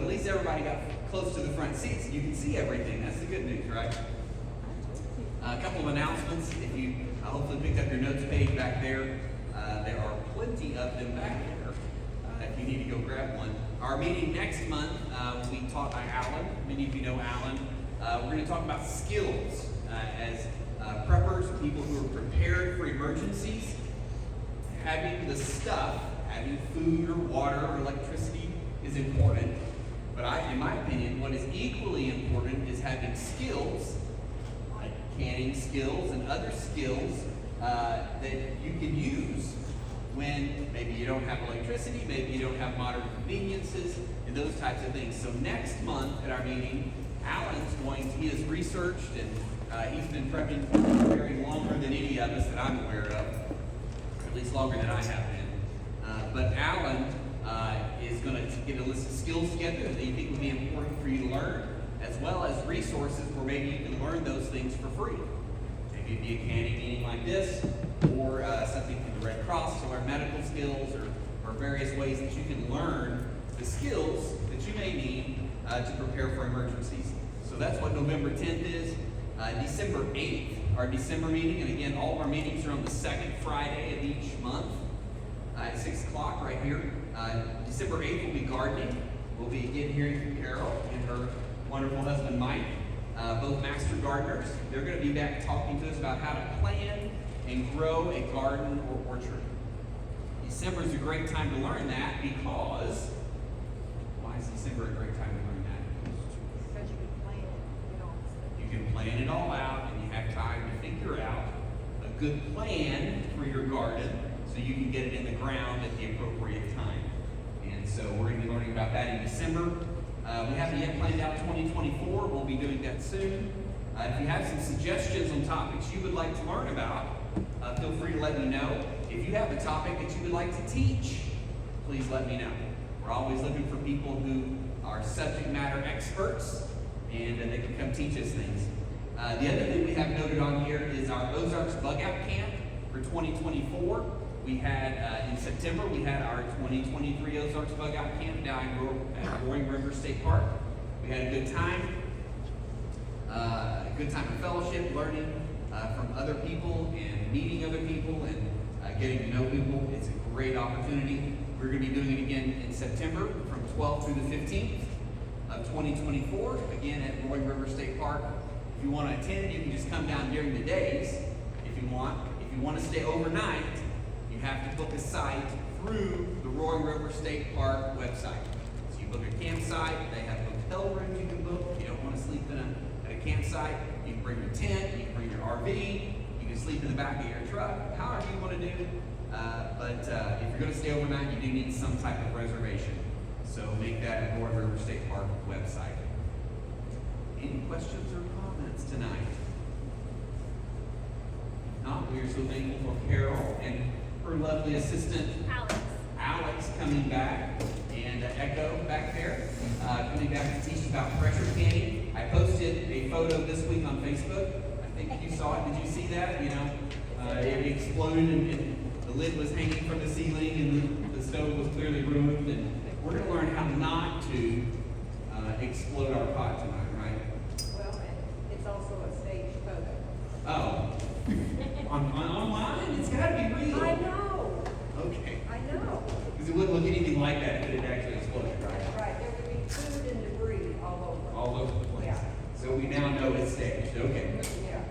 at least everybody got close to the front seats. You can see everything. That's the good news, right? A couple of announcements. If you hopefully picked up your notes page back there, there are plenty of them back there. If you need to go grab one. Our meeting next month will be taught by Alan. Many of you know Alan. We're going to talk about skills as preppers, people who are prepared for emergencies. Having the stuff, having food or water or electricity is important. But in my opinion, what is equally important is having skills, like canning skills and other skills that you can use when maybe you don't have electricity, maybe you don't have modern conveniences, and those types of things. So next month at our meeting, he has researched and he's been preparing longer than any of us that I'm aware of, or at least longer than I have been. But Alan is going to get a list of skills together that you think would be important for you to learn, as well as resources where maybe you can learn those things for free. Maybe it'd be a canning meeting like this, or something from the Red Cross to learn medical skills, or various ways that you can learn the skills that you may need to prepare for emergencies. So that's what November 10th is. December 8th, our December meeting, and again, all of our meetings are on the second Friday of each month at 6 o'clock right here. December 8th will be gardening. We'll be again hearing from Carol and her wonderful husband Mike, both master gardeners. They're going to be back talking to us about how to plan and grow a garden or orchard. December is a great time to learn that because, why is December a great time to learn that? Because you can plan it, You can plan it all out and you have time to figure out a good plan for your garden so you can get it in the ground at the appropriate time. And so we're going to be learning about that in December. We haven't yet planned out 2024. We'll be doing that soon. If you have some suggestions on topics you would like to learn about, feel free to let me know. If you have a topic that you would like to teach, please let me know. We're always looking for people who are subject matter experts and they can come teach us things. The other thing we have noted on here is our Ozarks Bug Out Camp for 2024. We had, in September, we had our 2023 Ozarks Bug Out Camp down at Roaring River State Park. We had a good time of fellowship, learning from other people and meeting other people and getting to know people. It's a great opportunity. We're going to be doing it again in September from 12th through the 15th of 2024, again at Roaring River State Park. If you want to attend, you can just come down during the days if you want. If you want to stay overnight, you have to book a site through the Roaring River State Park website. So you book a campsite, they have hotel rooms you can book. If you don't want to sleep at a campsite, you can bring your tent, you can bring your RV, you can sleep in the back of your truck, however you want to do. But if you're going to stay overnight, you do need some type of reservation. So make that at Roaring River State Park website. Any questions or comments tonight? If not, we are so thankful for Carol and her lovely assistant, Alex coming back, and Echo back there, coming back to teach about pressure canning. I posted a photo this week on Facebook. I think you saw it. Did you see that? You know, it exploded and the lid was hanging from the ceiling and the stove was clearly ruined. And we're going to learn how not to explode our pot tonight, right? Well, and it's also a stage photo. Oh. Online? It's got to be real. I know. Okay. I know. Because it wouldn't look anything like that if it had actually exploded, right? Right, there would be food and debris all over. All over the place. Yeah. So we now know it's staged. Okay. Yeah.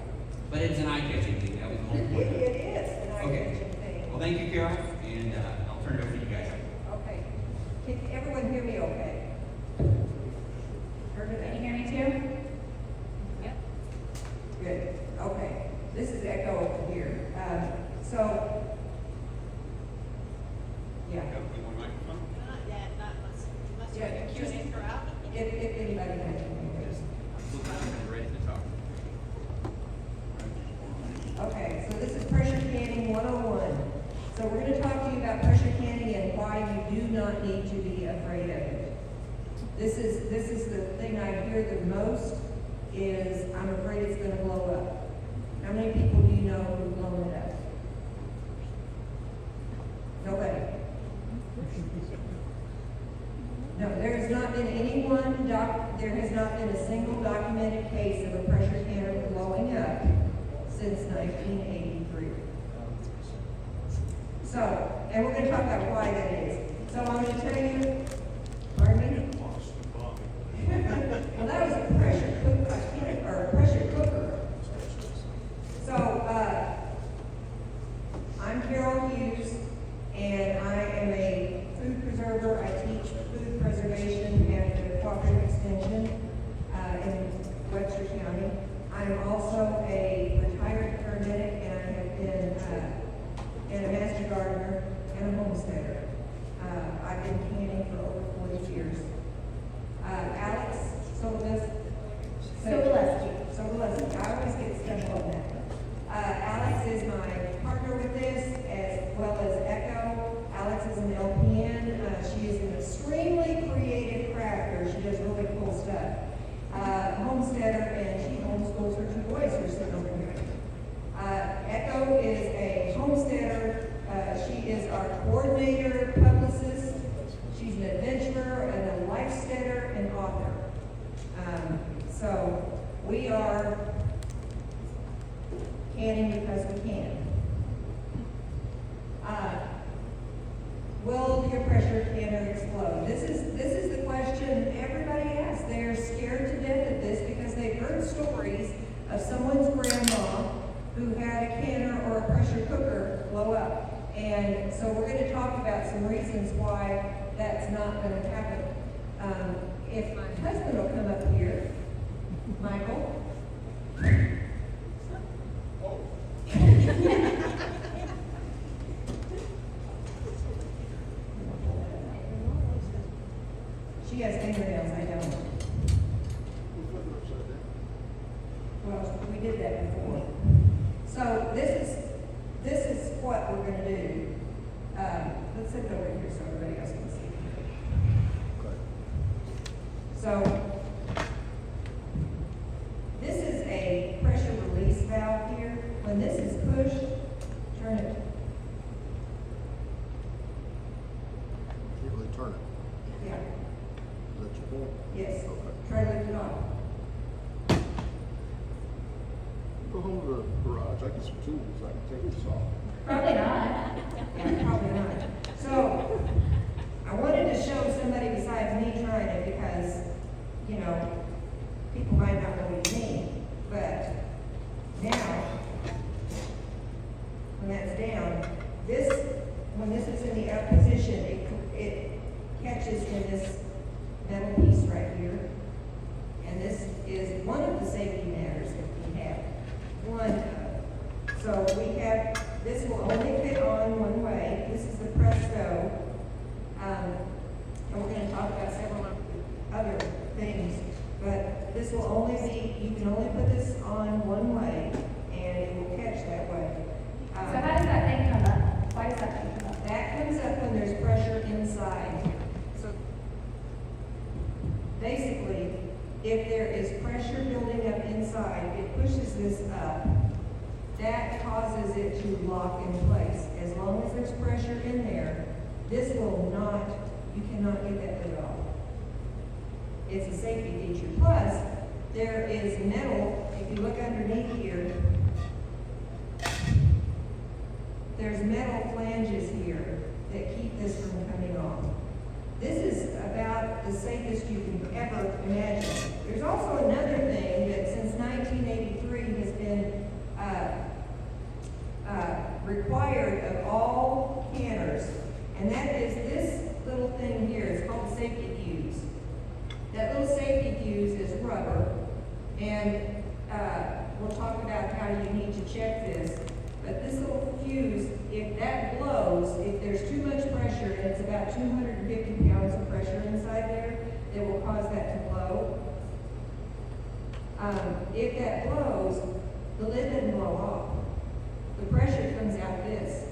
But it's an eye-catching thing. That was the whole point. It is an eye-catching thing. Well, thank you, Carol, and I'll turn it over to you guys. Okay. Can everyone hear me okay? Heard it? Can you hear me too? Yep. Good. Okay. This is Echo over here. So, yeah. You want a microphone? Not yet, not unless you Yeah, have a just- Q&A throughout. If anybody has any questions. Look, I'm ready to talk. Okay, so this is pressure canning 101. So we're going to talk to you about pressure canning and why you do not need to be afraid of it. This is the thing I hear the most is I'm afraid it's going to blow up. How many people do you know who've blown it up? Nobody. No, there has not been there has not been a single documented case of a pressure canner blowing up since 1983. So, and we're gonna talk about why that is. So I'm gonna tell you, pardon me? Well, that was a pressure cooker. So, I'm Carol Hughes, and I am a food preserver. I teach food preservation at the Cooperative Extension in Webster County. I'm also a retired paramedic, and I have been a master gardener and a homesteader. I've been canning for over 40 years. Alex Sobolewski. I always get stuck on that. Alex is my partner with this, as well as Echo. Alex is an LPN. She is an extremely creative crafter. She does really cool stuff. Homesteader, and she homeschools her 2 boys who are sitting over here. Echo is a homesteader. She is our coordinator, publicist. She's an adventurer and a lifesteader and author. So we are canning because we can. Will your pressure canner explode? This is the question everybody asks. They're scared to death of this because they've heard stories of someone's grandma who had a canner or a pressure cooker blow up. And so we're going to talk about some reasons why that's not going to happen. If my husband will come up here, Michael. She has fingernails, I don't. Well, we did that before. So this is what we're going to do. Let's sit over here so everybody else can see. So this is a pressure release valve here. When this is pushed, turn it. Can't really turn it. Yeah. Is that your point? Yes. Okay. Try to lift it off. Go home to the garage, I get some tools, I can take this off. Probably not. Yeah, probably not. So, I wanted to show somebody besides me trying it because, you know, people might not know what you mean. But now, when that's down, when this is in the up position, it catches in this metal piece right here. And this is one of the safety matters that we have. So we have, this will only fit on one way. This is the Presto. And we're going to talk about several other things. But this will only be, you can only put this on one way and it will catch that way. So how does that thing come up? Why does that thing come up? That comes up when there's pressure inside. So basically, if there is pressure building up inside, it pushes this up. That causes it to lock in place. As long as there's pressure in there, this will not, you cannot get that lid off. It's a safety feature. Plus, there is metal, if you look underneath here, there's metal flanges here that keep this from coming off. This is about the safest you can ever imagine. There's also another thing that since 1983 has been required of all canners, and that is this little thing here. It's called the safety fuse. That little safety fuse is rubber, and we'll talk about how you need to check this. But this little fuse, if that blows, if there's too much pressure, and it's about 250 pounds of pressure inside there, that will cause that to blow. If that blows, the lid doesn't blow off. The pressure comes out this,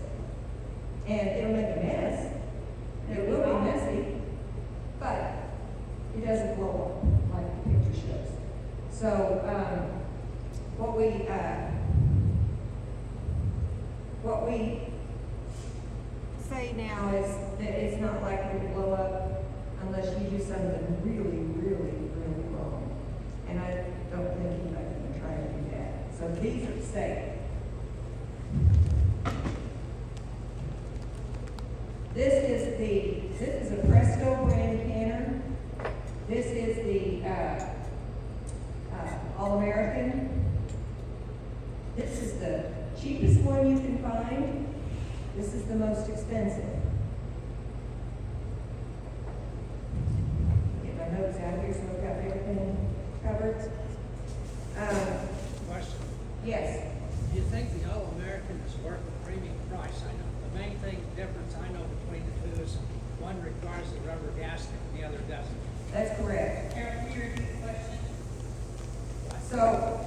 and it'll make a mess. It will be messy, but it doesn't blow up like the picture shows. So what we say now is that it's not likely to blow up unless you do can find, this is the most expensive. Get my notes out here so I've got everything covered. Question. Yes, Do you think the All-American is worth the premium price? I know, the main difference I know between the two is one requires a rubber gasket and the other doesn't. that's correct. Eric, can you repeat the question? So,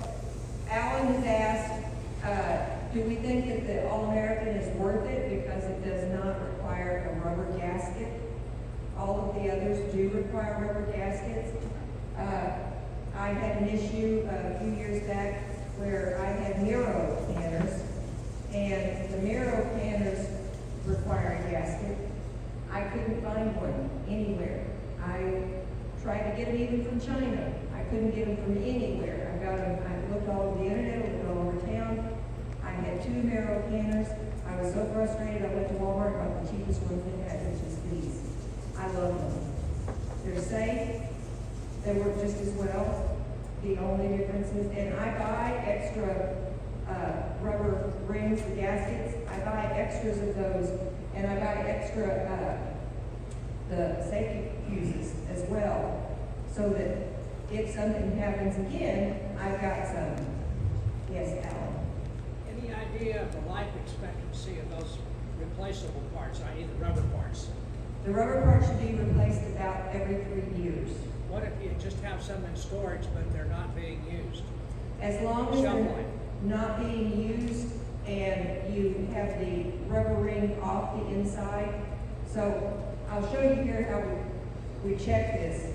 Alan has asked, do we think that the All-American is worth it because it does not require a rubber gasket? All of the others do require rubber gaskets. I had an issue a few years back where I had Miro canners, and the Miro canners require a gasket. I couldn't find one anywhere. I tried to get them even from China. I couldn't get them from anywhere. I got them, I looked all over the internet, I looked all over town. I had 2 Miro canners. I was so frustrated, I went to Walmart and bought the cheapest ones they had, which is these. I love them. They're safe. They work just as well. The only difference is, and I buy extra rubber rings, the gaskets. I buy extras of those, and I buy extra the safety fuses as well, so that if something happens again, I've got some. Yes, Alan. Any idea of the life expectancy of those replaceable parts, i.e. the rubber parts? The rubber parts should be replaced about every 3 years. What if you just have some in storage, but they're not being used? As long as Shelf they're life. not being used and you have the rubber ring off the inside. So I'll show you here how we check this.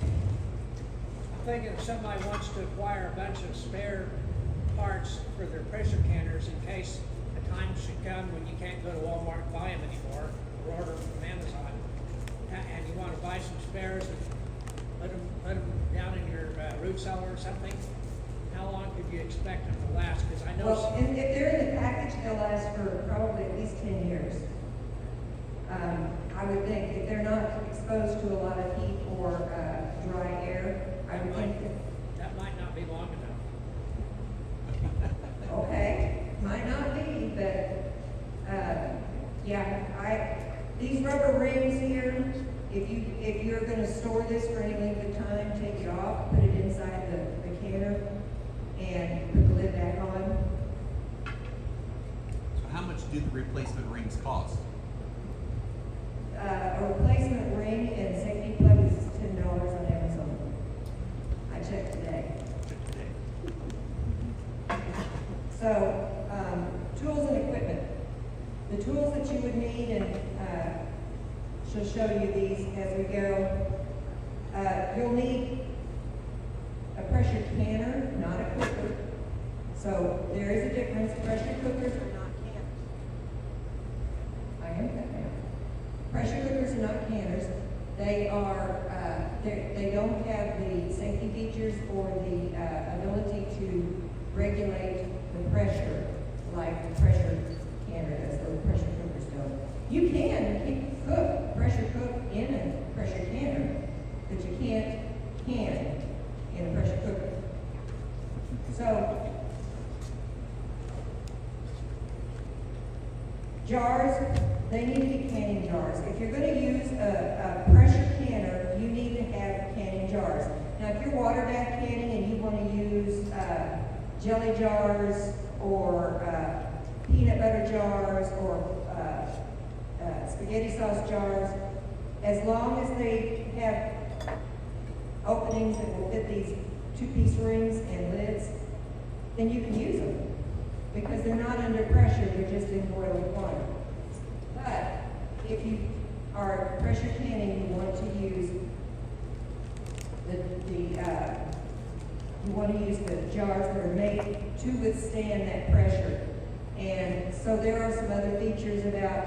I'm thinking if somebody wants to acquire a bunch of spare parts for their pressure canners in case the time should come when you can't go to Walmart and buy them anymore, or order them from Amazon, and you want to buy some spares and put them down in your root cellar or something, how long could you expect them to last? Because I know Well, if they're in the package, they'll last for probably at least 10 years. I would think if they're not exposed to a lot of heat or dry air, I would think that might not be long enough. okay, might not be, but, yeah, these rubber rings here, if you're gonna store this for any length of time, take it off, put it inside the canner, and put the lid back on. So how much do the replacement rings cost? A replacement ring and safety plug is $10 on Amazon. I checked today. So, tools and equipment. The tools that you would need, and she'll show you these as we go. You'll need a pressure canner, not a cooker. So there is a difference. Pressure cookers are not canners. I am that now. Pressure cookers are not canners. They are, they don't have the safety features or the ability to regulate the pressure like the pressure canner does, or the pressure cookers don't. You can pressure cook in a pressure canner, but you can't can in a pressure cooker. So, jars, they need to be canning jars. If you're going to use a pressure canner, you need to have canning jars. Now, if you're water bath canning and you want to use jelly jars or peanut butter jars or spaghetti sauce jars, as long as they have openings that will fit these 2-piece rings and lids, then you can use them because they're not under pressure, they're just in boiling water. But if you are pressure canning, you want to use the jars that are made to withstand that pressure. And so there are some other features about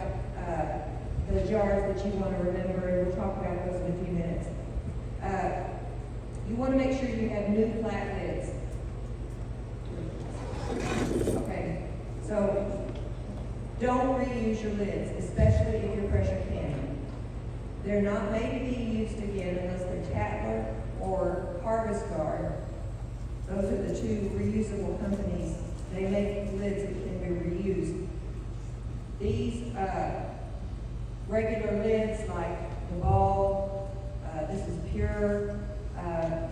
the jars that you want to remember, and we'll talk about those in a few minutes. You want to make sure you have new flat lids. Okay, so don't reuse your lids, especially if you're pressure canning. They're not made to be used again unless they're Tatler or Harvest Guard. Those are the two reusable companies They make lids that can be reused. These, regular lids like the ball, this is pure,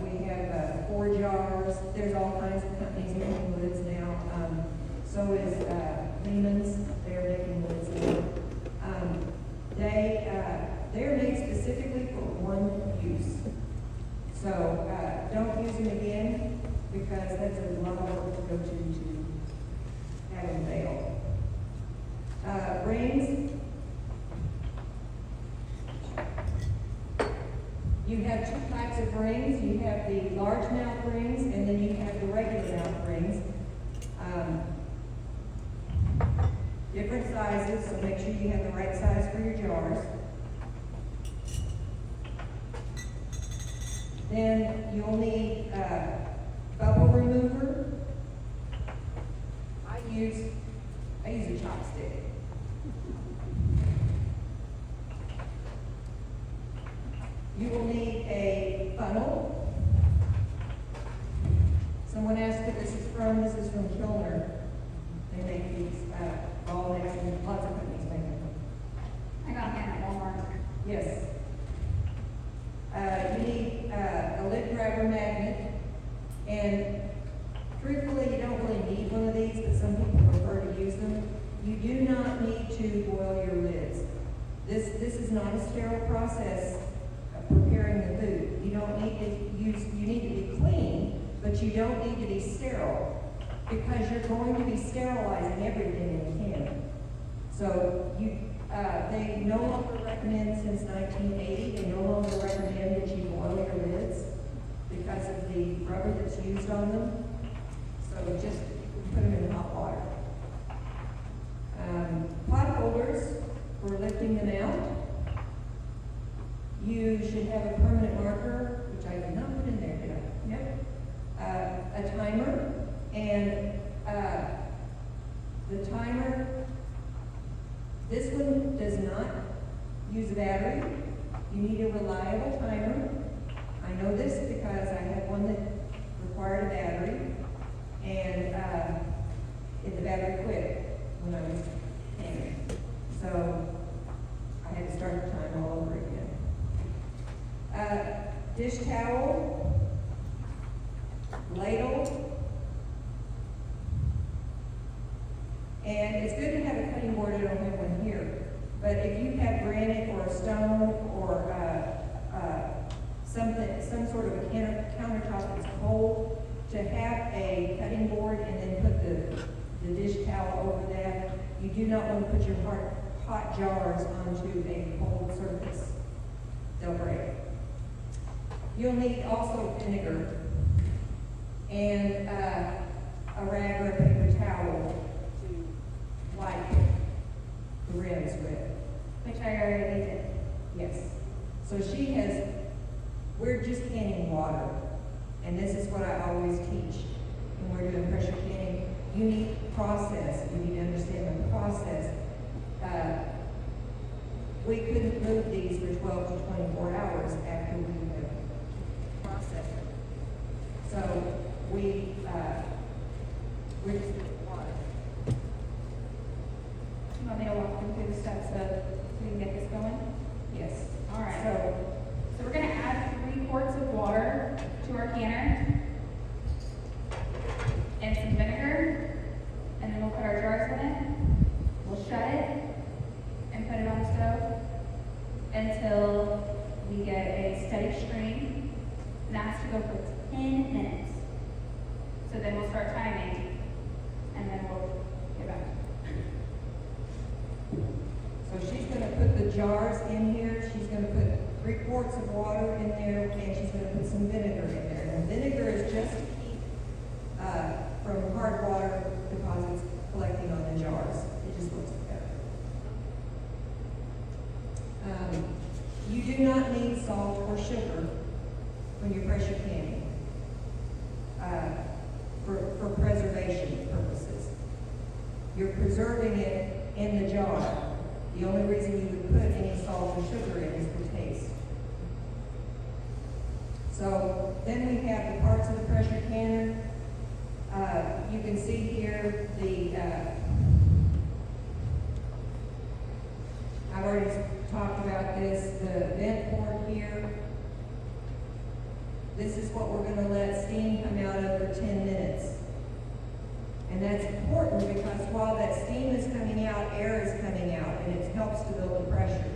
we have, 4 jars, there's all kinds of companies making lids now. So is, Lehman's, they're making lids now. They're made specifically for one use. So, don't use them again, because that's a lot of work to go to have them fail. Rings. You have 2 types of rings. You have the large mouth rings, and then you have the regular mouth rings. Different sizes, so make sure you have the right size for your jars. Then you'll need bubble remover. I use a chopstick. You will need a funnel. Someone asked who this is from. This is from Kilmer. They make these ball necks, and lots of companies make them. I got mine at Walmart. Yes. You need a lid grabber magnet, and truthfully, you don't really need one of these, but some people prefer to use them. You do not need to boil your lids. This is not a sterile process of preparing the food. You don't need to use, you need to be clean, but you don't need to be sterile, because you're going to be sterilizing everything in the can. So they no longer recommend, since 1980, they no longer recommend that you boil your lids because of the rubber that's used on them. So just put them in hot water. Pot holders for lifting them out. You should have a permanent marker, which I did not put in there, did I? Yep. A timer, and the timer, this one does not use a battery. You need a reliable timer. I know this because I had one that required a battery, and the battery quit when I was canning. So I had to start the timer all over again. Dish towel, ladle, and it's good to have a cutting board. I don't have one here, but if you have granite or stone or some sort of a countertop that's cold, to have a cutting board and then put the dish towel over that. You do not want to put your hot jars onto a cold surface. They'll break. You'll need also vinegar and a rag or a paper towel to wipe the rims with. Which I already did. Yes. So we're just canning water. And this is what I always teach when we're doing pressure canning. You need process. You need to understand the process. We couldn't move these for 12 to 24 hours after we have processed them. So we're just water. You want me to walk them through the steps so we can get this going? Yes. All right. So So we're gonna add 3 quarts of water to our canner and some vinegar, and then we'll put our jars in it. We'll shut it and put it on the stove until we get a steady stream. And that has to go for 10 minutes. So then we'll start timing, and then we'll get back. So she's gonna put the jars in here, she's gonna put 3 quarts of water in there, and she's gonna put some vinegar in there. And vinegar is just to keep from hard water deposits collecting on the jars. It just looks better. You do not need salt or sugar when you're pressure canning for preservation purposes. You're preserving it in the jar. The only reason you would put any salt or sugar in is for taste. So then we have the parts of the pressure canner. You can see here I've already talked about this, the vent port here. This is what we're gonna let steam come out of for 10 minutes. And that's important because while that steam is coming out, air is coming out, and it helps to build the pressure.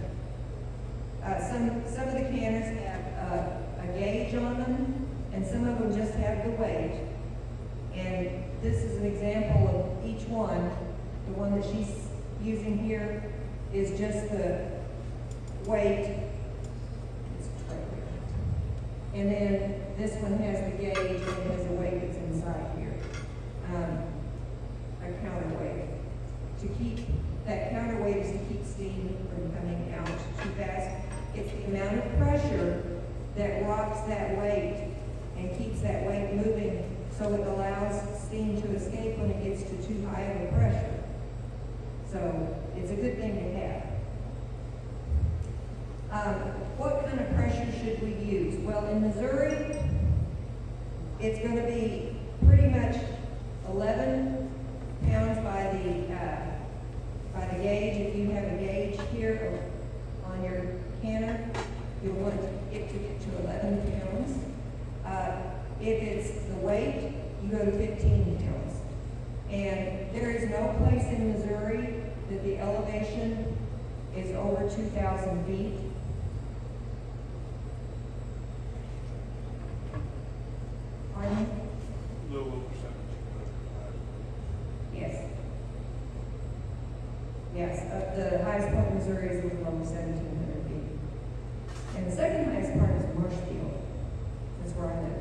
Some of the canners have a gauge on them, and some of them just have the weight. And this is an example of each one. The one that she's using here is just the weight. It's right here. And then this one has the gauge and it has a weight that's inside here. A counterweight. To keep, that counterweight is to keep steam from coming out too fast. It's the amount of pressure that rocks that weight and keeps that weight moving so it allows steam to escape when it gets to too high of a pressure. So it's a good thing to have. What kind of pressure should we use? Well, in Missouri, it's going to be pretty much 11 pounds by the gauge. If you have a gauge here on your canner, you'll want it to get to 11 pounds. If it's the weight, you go to 15 pounds. And there is no place in Missouri that the elevation is over 2,000 feet. Pardon? Low percentage. Yes. Yes, the highest point in Missouri is a little over 1,700 feet. And the second highest part is Marshfield. That's where I live.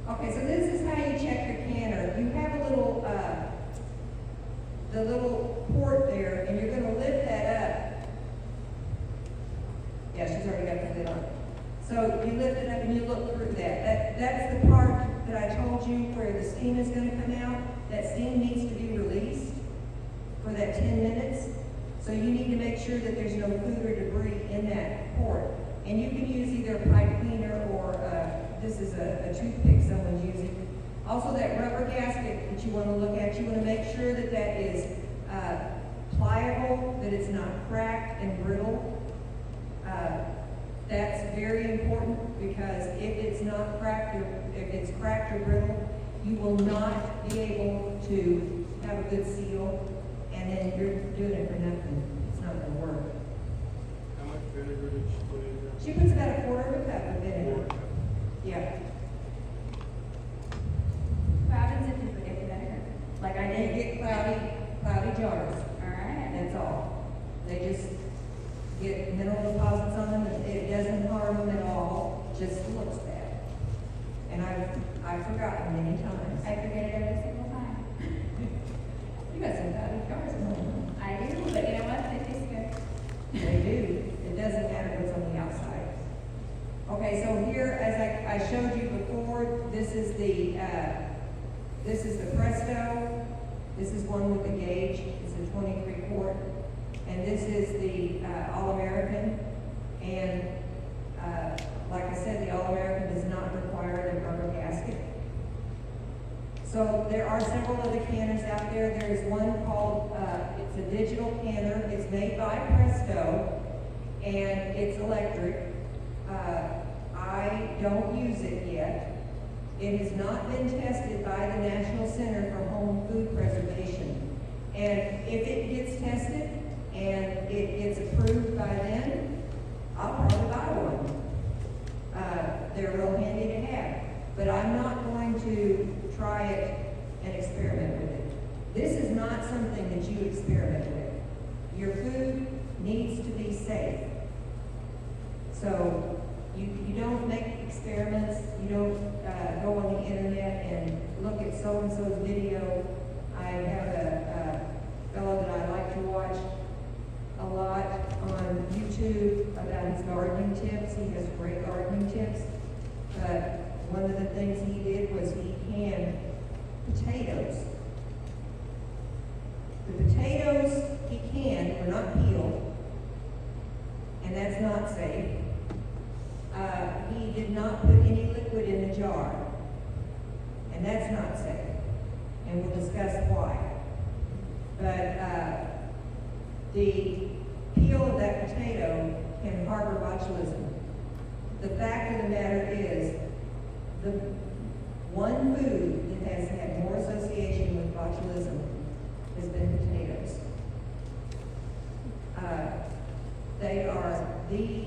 Okay, so this is how you check your canner. You have a little, the little port there, and you're gonna lift that up. Yeah, she's already got the lid on. So you lift it up and you look through that. That's the part that I told you where the steam is gonna come out. That steam needs to be released for that 10 minutes. So you need to make sure that there's no food or debris in that port. And you can use either a pipe cleaner or this is a toothpick someone's using. Also, that rubber gasket that you want to look at, you want to make sure that that is pliable, that it's not cracked and brittle. That's very important because if it's not cracked or if it's cracked or brittle, you will not be able to have a good seal, and then you're doing it for nothing. It's not going to work. How much vinegar did she put in there? She puts about a quarter of a cup of vinegar. Quarter cup. Yeah. What happens if you forget the vinegar? Like I They did. get cloudy jars. Alright. That's all. They just get mineral deposits on them. It doesn't harm them at all. Just looks bad. And I've forgotten many times. I forget it every single time. You got some cloudy jars at home. I do, but you know what? They taste good. They do. It doesn't matter what's on the outside. Okay, so here, as I showed you before, this is the Presto. This is one with the gauge. It's a 23 quart. And this is the All-American. And like I said, the All-American does not require the rubber gasket. So there are several other canners out there. There's one called, it's a digital canner. It's made by Presto, and it's electric. I don't use it yet. It has not been tested by the National Center for Home Food Preservation. And if it gets tested and it gets approved by them, I'll probably buy one. They're real handy to have. But I'm not going to try it and experiment with it. This is not something that you experiment with. Your food needs to be safe. So you don't make experiments. You don't go on the internet and look at so-and-so's video. I have a fellow that I like to watch a lot on YouTube about his gardening tips. He has great gardening tips. But one of the things he did was he canned potatoes. The potatoes he canned were not peeled, and that's not safe. He did not put any liquid in the jar. and that's not safe. And we'll discuss why. But, the peel of that potato can harbor botulism. The fact of the matter is, the one food that has had more association with botulism has been potatoes. They are the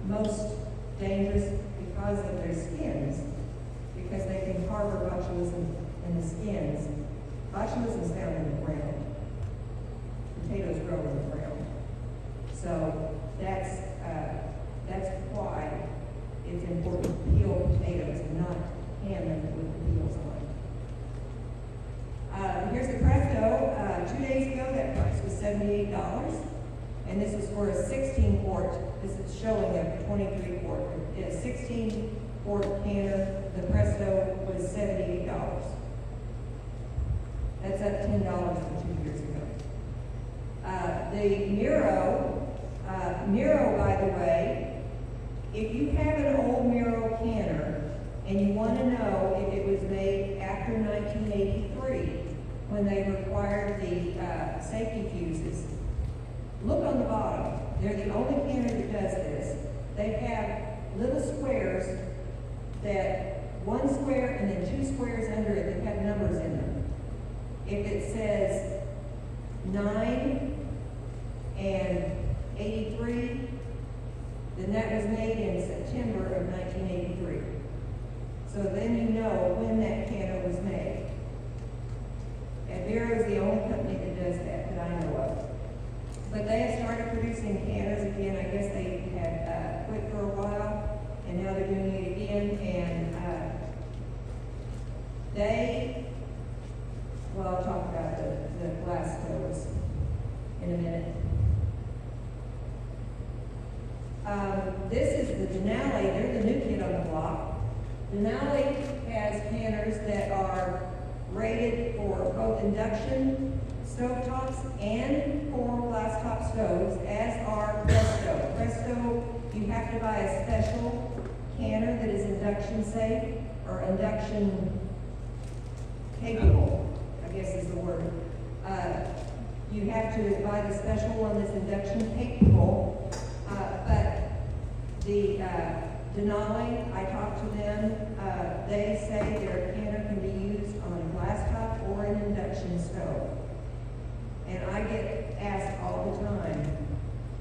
most dangerous because of their skins, because they can harbor botulism in the skins. Botulism is found in the ground. Potatoes grow in the ground. So that's why it's important to peel potatoes and not hand them with the peels on. Here's the Presto. 2 days ago, that price was $78. And this is for a 16 quart. This is showing a 23 quart. A 16 quart canner. The Presto was $78. That's up $10 from 2 years ago. The Miro, by the way, if you have an old Miro canner and you want to know if it was made after 1983, when they required the safety fuses, look on the bottom. They're the only canner that does this. They have little squares that, one square and then 2 squares under it that have numbers in them. If it says 9 and 83, then that was made in September of 1983. So then you know when that canner was made. And Vero is the only company that does that I know of. But they have started producing canners again. I guess they had quit for a while, and now they're doing it again. And I'll talk about the glass stoves in a minute. This is the Denali. They're the new kid on the block. Denali has canners that are rated for both induction stovetops and for glass top stoves, as are Presto. Presto, you have to buy a special canner that is induction safe or induction capable, I guess is the word. You have to buy the special one that's induction capable, but the Denali, I talked to them, they say their canner can be used on a glass top or an induction stove. And I get asked all the time,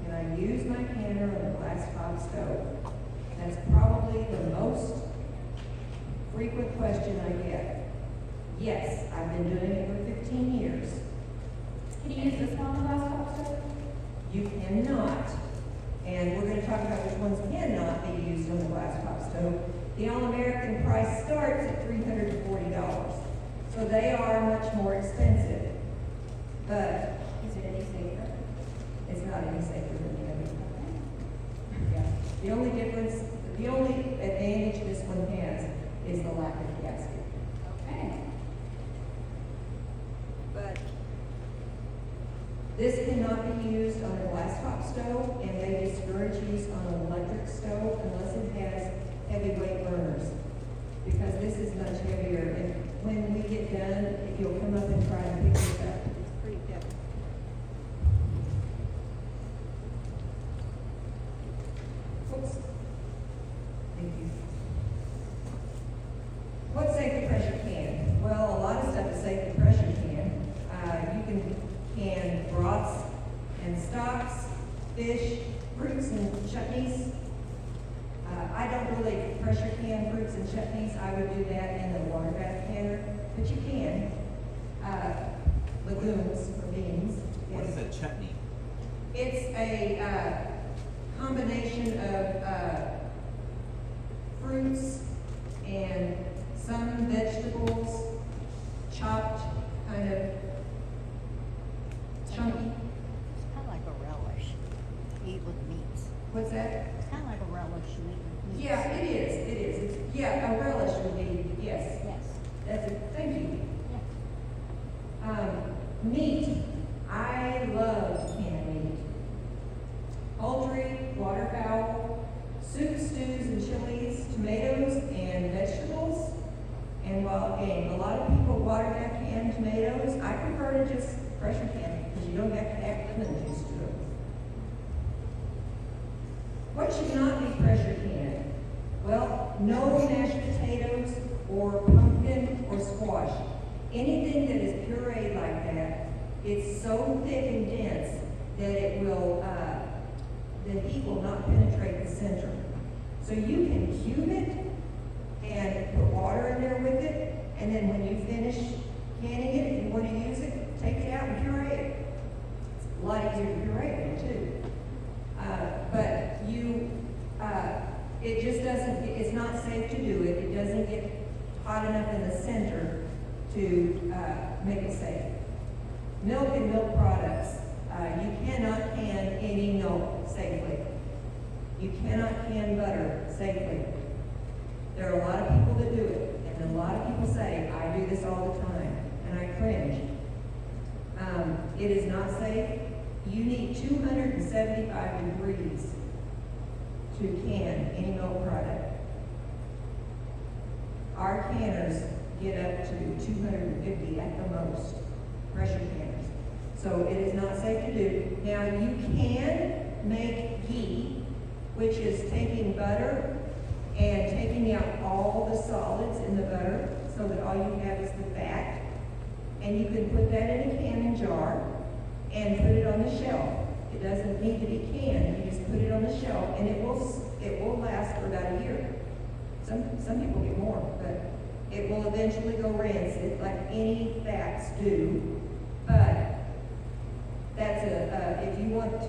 can I use my canner on a glass top stove? That's probably the most frequent question I get. Yes, I've been doing it for 15 years. Can you use this one on the glass top stove? You cannot, and we're going to talk about which ones cannot be used on the glass top stove. The All-American price starts at $340, so they are much more expensive. But Is it any safer? it's not any safer than the other. Yeah. The only difference, the only advantage this one has is the lack of gasket. Okay. But this cannot be used on a glass top stove, and they discourage use on an electric stove unless it has heavyweight burners, because this is much heavier. And when we get done, if you'll come up and try and pick this up. It's pretty heavy. Oops. Thank you. What's safe to pressure can? Well, a lot of stuff is safe to pressure can. You can can broths and stocks, fish, fruits and chutneys. I don't really pressure can fruits and chutneys. I would do that in the water bath canner, but you can. Legumes or beans. What is a chutney? It's a combination of fruits and some vegetables, chopped, kind of chunky. It's kind of like a relish. You eat with meats. What's that? It's kind of like a relish you eat with meats. Yeah, it is. It is. It's, yeah, a relish would be, yes. Yes. That's a, thank you. Yeah. Meat. I love canned meat. Poultry, waterfowl, soups, stews, and chilies, tomatoes, and vegetables, and wild game. A no mashed potatoes or pumpkin or squash. Anything that is pureed like that, it's so thick and dense that it will, the heat will not penetrate the center. So you can cube it and put water in there with it, and then when you finish canning it, if you want to use it, take it out and puree it. It's a lot easier to puree it too. But it just doesn't, it's not safe to do it. It doesn't get hot enough in the center to make it safe. Milk and milk products, you cannot can any milk safely. You cannot can butter safely. There are a lot of people that do it, and a lot of people say, I do this all the time, and I cringe. It is not safe. You need 275 degrees to can any milk product. Our canners get up to 250 at the most, pressure canners. So it is not safe to do. Now you can make ghee, which is taking butter and taking out all the solids in the butter so that all you have is the fat. And you can put that in a canning jar and put it on the shelf. It doesn't need to be canned. You just put it on the shelf and it will last for about a year. Some people get more, but it will eventually go rancid like any fats do. But that's if you want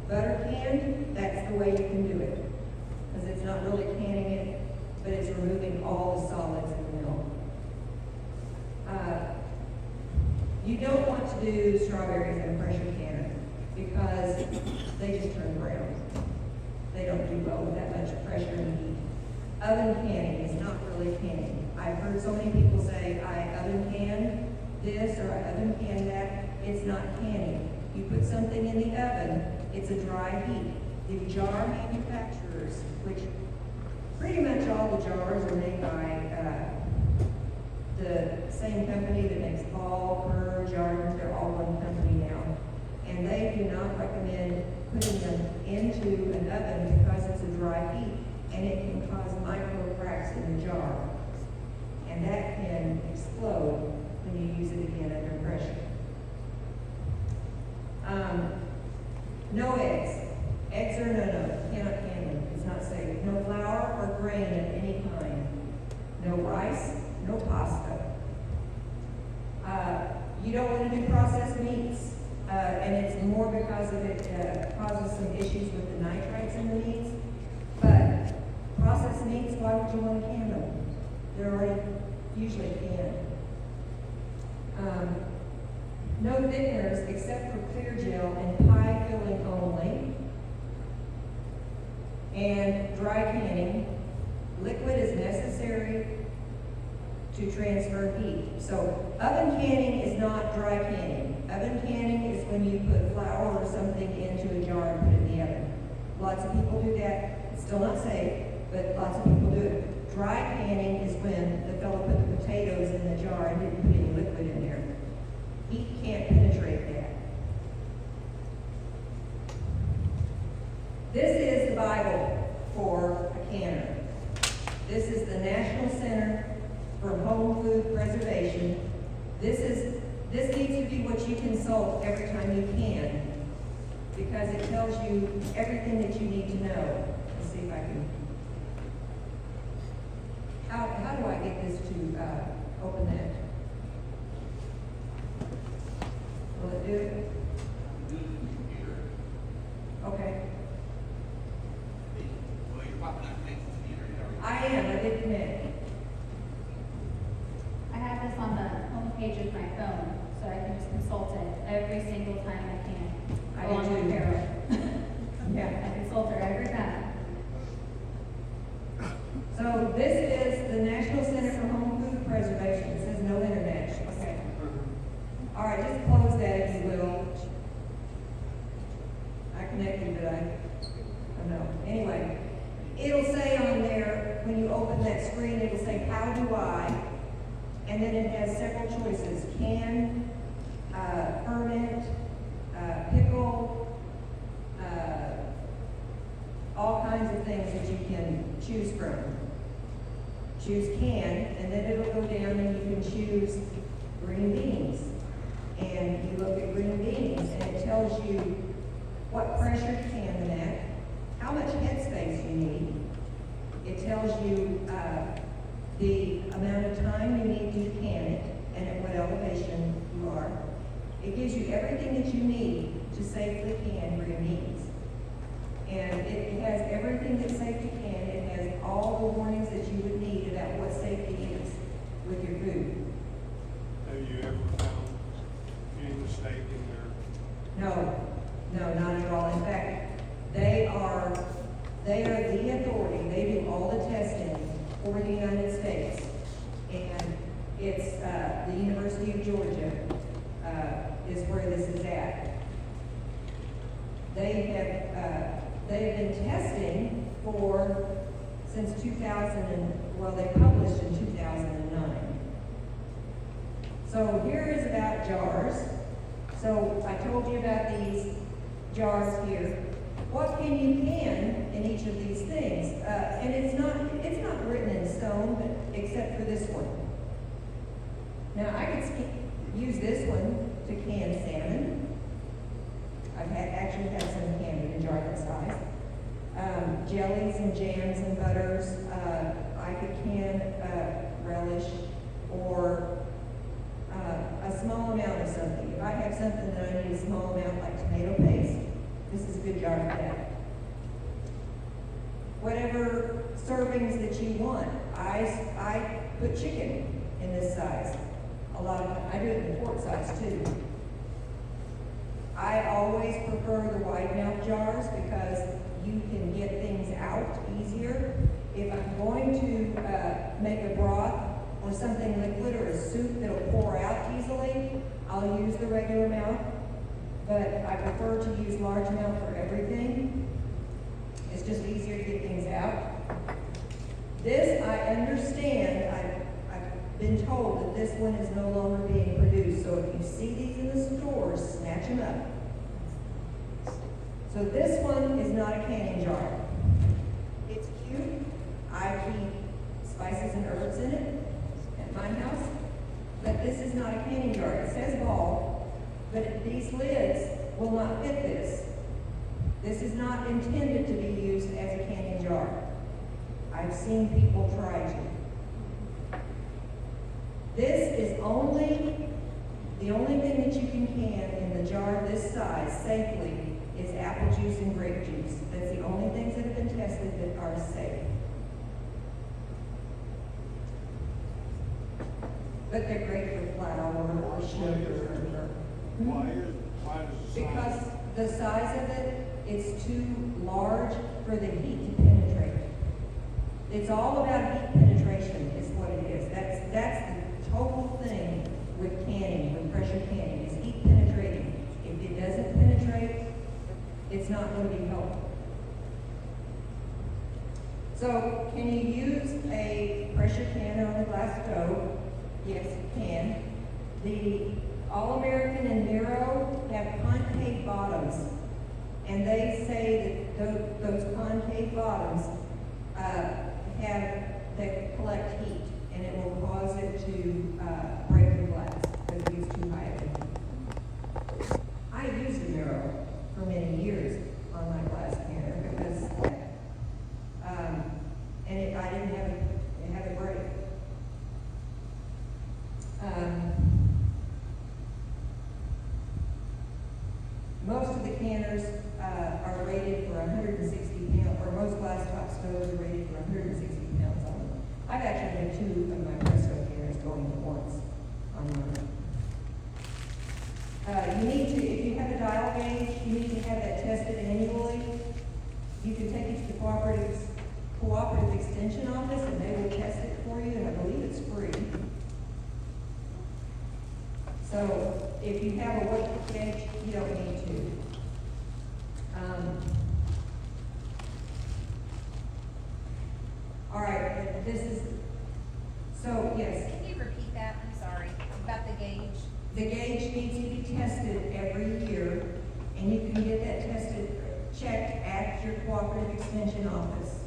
butter canned, that's the way you can do it. Because it's not really canning it, but it's removing all the solids in the milk. You don't want to do strawberries in a pressure canner because they just turn brown. They don't do well with that much pressure and heat. Oven canning is not really canning. I've heard so many people say, I oven can this or I oven can that. It's not canning. You put something in the oven, it's a dry heat. The jar manufacturers, which pretty much all the jars are made by the same company that makes Ball, Kerr, Jardins, they're all one company now. And they do not recommend putting them into an oven because it's a dry heat and it can cause micro cracks in the jar. And that can explode when you use it again under pressure. No eggs. Eggs are no-no. Cannot can them. It's not safe. No flour or grain of any kind. No rice. No pasta. You don't want to do processed meats, and it's more because of it causes some issues with the nitrates in the meats. But processed meats, why would you want to can them? They're already usually canned. No thickeners except for clear gel and pie filling only. And dry canning. Liquid is necessary to transfer heat. So oven canning is not dry canning. Oven canning is when you put flour or something into a jar and put it in the oven. Lots of people do that. It's still not safe, but lots of people do it. Dry canning is when the fellow put the potatoes in the jar and didn't put any liquid in there. Heat can't penetrate that. This is the Bible for a canner. This is the National Center for Home Food Preservation. This needs to be what you consult every time you can, because it tells you everything that you need to know. Let's see if I can. How do I get this to open that? Will it do it? Okay. Well, you're probably not connected to the internet, are you? I am. I did connect. I have this on the home page of my phone, so I can just consult it every single time I can. I Along do with too. Carol. Yeah. I consult her every time. So this is the National Center for Home Food Preservation. It says no internet. Okay. All right, just close that if you will. I connected, but I don't know. Anyway, it'll say on there, when you open that screen, it'll say, how do I? And then it has several choices. Can, ferment, pickle, all kinds of things that you can choose from. choose can, and then it'll go down and you can choose green beans. And you look at green beans, and it tells you what pressure to can them at, how much headspace you need. It tells you the amount of time you need to can it, and at what elevation you are. It gives you everything that you need to safely can green beans. And it has everything that safety can. It has all the warnings that you would need about what safety is with your food. Have you ever found any mistake in there? No, not at all. In fact, they are the authority. They do all the testing for the United States. And it's the University of Georgia is where this is at. They have been testing since 2000 they published in 2009. So here is about jars. So I told you about these jars here. What can you can in each of these things? And it's not written in stone, but except for this one. Now I could use this one to can salmon. I've actually had some canned in a jar that size. Jellies and jams and butters. I could can relish or a small amount of something. If I have something that I need a small amount, like tomato paste, this is a good jar for that. Whatever servings that you want. I put chicken in this size. I do it in quart size too. I always prefer the wide mouth jars because you can get things out easier. If I'm going to make a broth or something liquid or a soup that'll pour out easily, I'll use the regular mouth, but I prefer to use large mouth for everything. It's just easier to get things out. This, I understand, I've been told that this one is no longer being produced, so if you see these in the stores, snatch them up. So this one is not a canning jar. It's cute. I keep spices and herbs in it at my house, but this is not a canning jar. It says ball, but these lids will not fit this. This is not intended to be used as a canning jar. I've seen people try to. This is the only thing that you can in the jar this size safely is apple juice and grape juice. That's the only things that have been tested that are safe. But they're great for flour or sugar. Why does the size? Because the size of it is too large for the heat to penetrate. It's all about heat penetration is what it is. That's the total thing with canning, with pressure canning, is heat penetrating. If it doesn't penetrate, it's not going to be helpful. So, can you use a pressure canner on a glass stove? Yes, you can. The All-American and Nero have concave bottoms, and they say that those concave bottoms that collect heat, and it will cause it to break the glass if it gets too high of a heat. I used a Nero for many years on my glass canner because I didn't have it break. Most of the canners are rated for 160 pounds, or most glass top stoves are rated for 160 pounds on them. I've actually had 2 of my presto canners going at once on mine. You need to, if you have a dial gauge, you need to have that tested annually. You can take it to the cooperative extension office and they will test it for you, and I believe it's free. So if you have a weight gauge, you don't need to. All right, this is, so yes, Can you repeat that? I'm sorry, about the gauge. the gauge needs to be tested every year, and you can get that tested, checked at your cooperative extension office.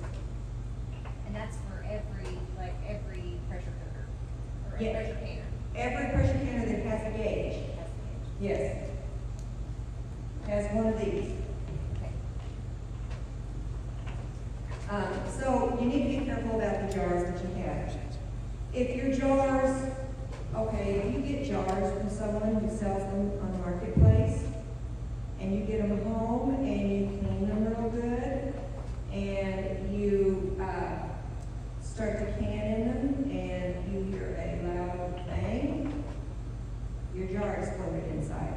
And that's for every you need to be careful about the jars that you have. If your jars, okay, if you get jars from someone who sells them on the marketplace, and you get them home and you clean them real good, and you start to can in them, and you hear a loud bang, your jar exploded inside.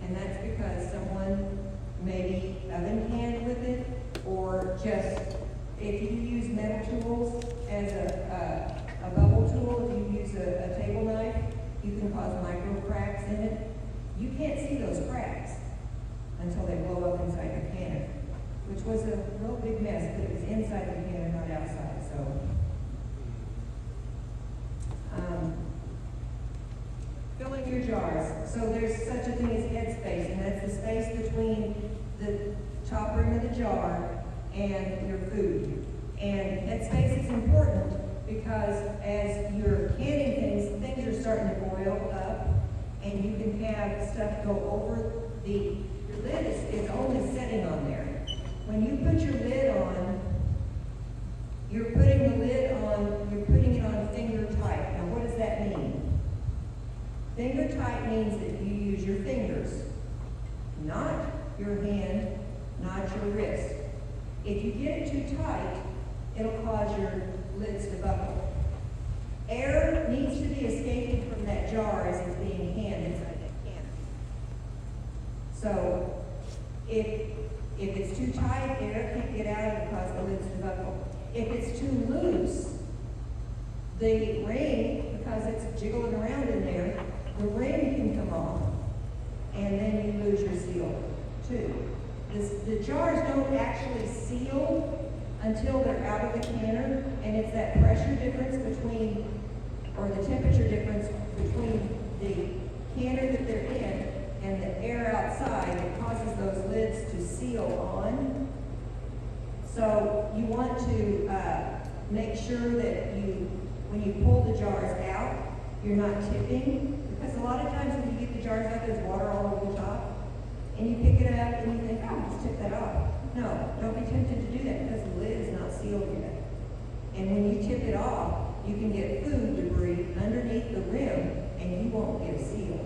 And that's because someone maybe oven canned with it, or just, if you use metal tools as a bubble tool, if you use a table knife, you can cause micro cracks in it. You can't see those cracks until they blow up inside your canner, which was a real big mess, but it was inside the canner, not outside, so. Filling your jars. So there's such a thing as head space, and that's the space between the top rim of the jar and your food. And head space is important because as you're canning things, things are starting to boil up, and you can have stuff go over your lid is only setting on there. When you put your lid on, you're putting it on finger tight. Now what does that mean? Finger tight means that you use your fingers, not your hand, not your wrist. If you get it too tight, it'll cause your lids to buckle. Air needs to be escaping from that jar as it's being canned inside that canner. So if it's too tight, air can't get out and cause the lids to buckle. If it's too loose, the ring, because it's jiggling around in there, the ring can come off, and then you lose your seal too. The jars don't actually seal until they're out of the canner, and it's that pressure difference between, or the temperature difference between the canner that they're in and the air outside that causes those lids to seal on. So you want to make sure that when you pull the jars out, you're not tipping, because a lot of times when you get the jars out, there's water all over the top, and you pick it up and you think, oh, just tip that off. No, don't be tempted to do that because the lid is not sealed yet. And when you tip it off, you can get food debris underneath the rim, and you won't get a seal.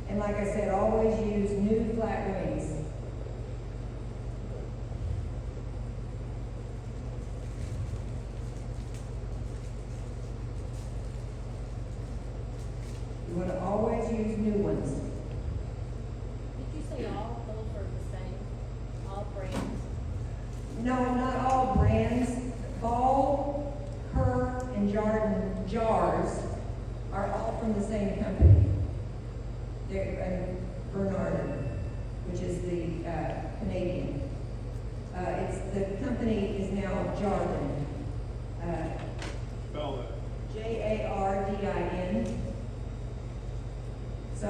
And like I said, always use new flat rings. You want to always use new ones. Did you say all of those are the same, all brands? No, not all brands. Ball, Kerr, and Jarden jars are all from the same company. They're Bernardin, which is the Canadian. The company is now Jarden. Spell that. Jardin. So,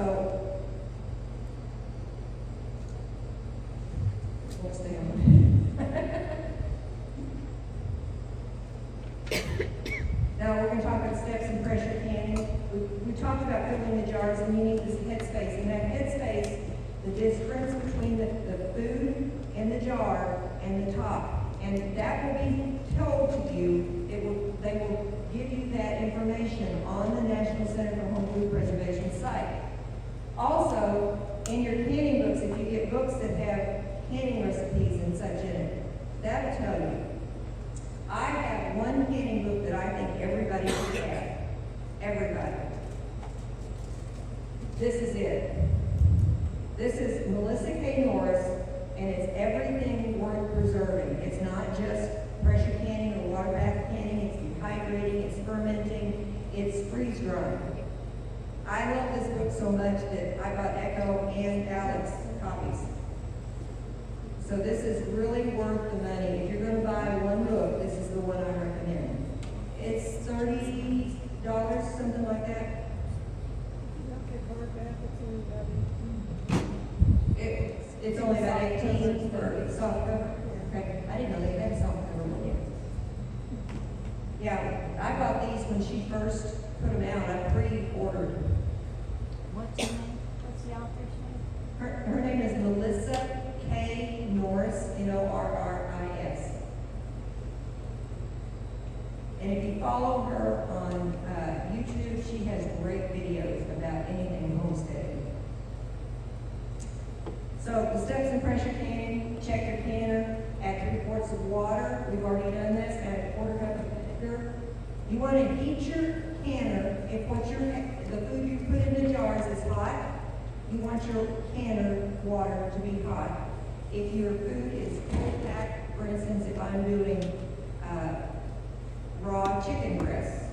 we'll stay on. Now we're going to talk about steps in pressure canning. We talked about filling the jars, and you need this head space. And that head space, the difference between the food in the jar and the top, and that will be told to you. They will give you that information on the National Center for Home Food Preservation site. Also, in your canning books, if you get books that have canning recipes and such in it, that will tell you. I have one canning book that I think everybody should have. Everybody. This is it. This is Melissa K. Norris, and it's everything worth preserving. It's not just pressure canning or water bath canning, it's dehydrating, it's fermenting, it's freeze drying. I love this book so much that I bought Echo and Alex copies. So this is really worth the money. If you're going to buy one book, this is the one I recommend. It's $30, something like that. It's only about 18 for soft cover. Okay, I didn't know they had soft cover one yet. Yeah, I bought these when she first put them out. I pre-ordered. What's your name? What's the author's name? Her name is Melissa K. Norris, Norris. So the steps in pressure canning, check your canner, add 3 quarts of water. We've already done this, add a quarter cup of vinegar. You want to heat your canner if the food you put in the jars is hot. You want your canner water to be hot. If your food is cold packed, for instance, if I'm doing raw chicken breasts,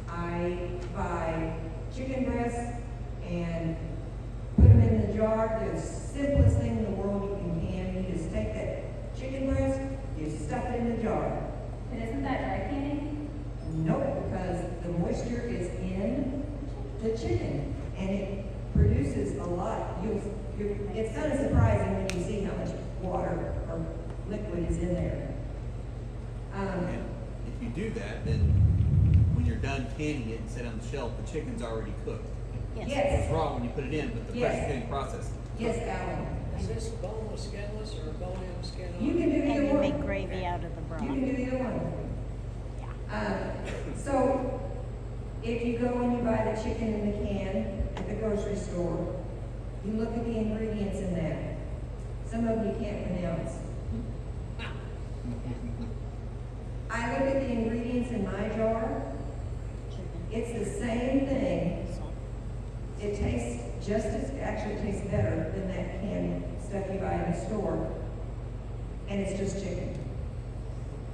I buy chicken breasts and put them in the jar. The simplest thing in the world you can. You just take that chicken breast, you stuff it in the jar. And isn't that dry canning? Nope, because the moisture is in the chicken and it produces a lot. It's kind of surprising when you see how much water or liquid is in there. And if you do that, then when you're done canning it and set it on the shelf, the chicken's already cooked. Yes, It's raw when you put it in, but the Yes. pressure canning process. yes, Alan. Is this boneless, skinless, or bone-in, skin on? You can do And either you one. make gravy out of the You broth. can do either one. So, if you go and you buy the chicken in the can at the grocery store, you look at the ingredients in that. Some of them you can't pronounce. I look at the ingredients in my jar. It's the same thing. It tastes just as, actually it tastes better than that canned stuff you buy in the store. And it's just chicken.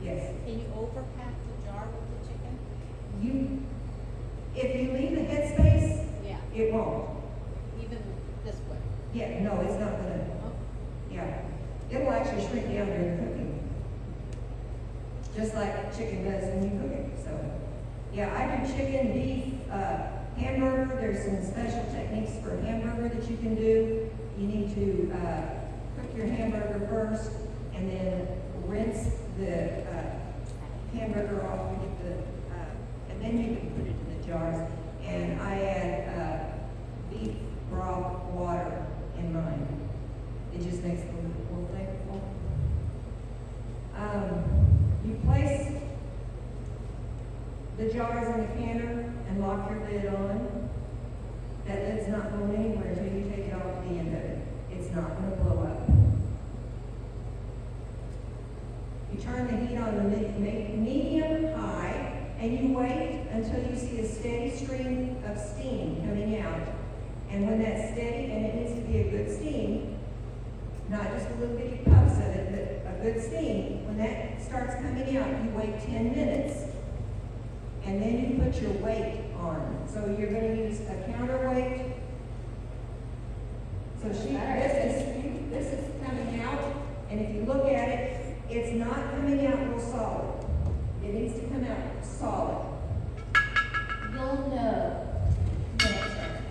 Yes. Can you overpack the jar with the chicken? If you leave the headspace, Yeah, it won't. even this way. Yeah, no, it's not gonna, Oh, yeah. It'll actually shrink down during cooking. Just like chicken does when you cook it, so. Yeah, I do chicken, beef, hamburger. There's some special techniques for hamburger that you can do. You need to, cook your hamburger first and then rinse the, hamburger off with the, and then you can put it in the jars. And I add, beef broth water in mine. It just makes it a little more flavorful. You place the jars in the canner and lock your lid on. That lid's not going anywhere until you take it off the end of it. It's not going to blow up. You turn the heat on the medium high, and you wait until you see a steady stream of steam coming out. And when that's steady, and it needs to be a good steam, not just a little bitty puffs of it, but a good steam, when that starts coming out, you wait 10 minutes. And then you put your weight on. So you're going to use a counterweight. So this is coming out, and if you look at it, it's not coming out real solid. It needs to come out solid. You'll know when it starts.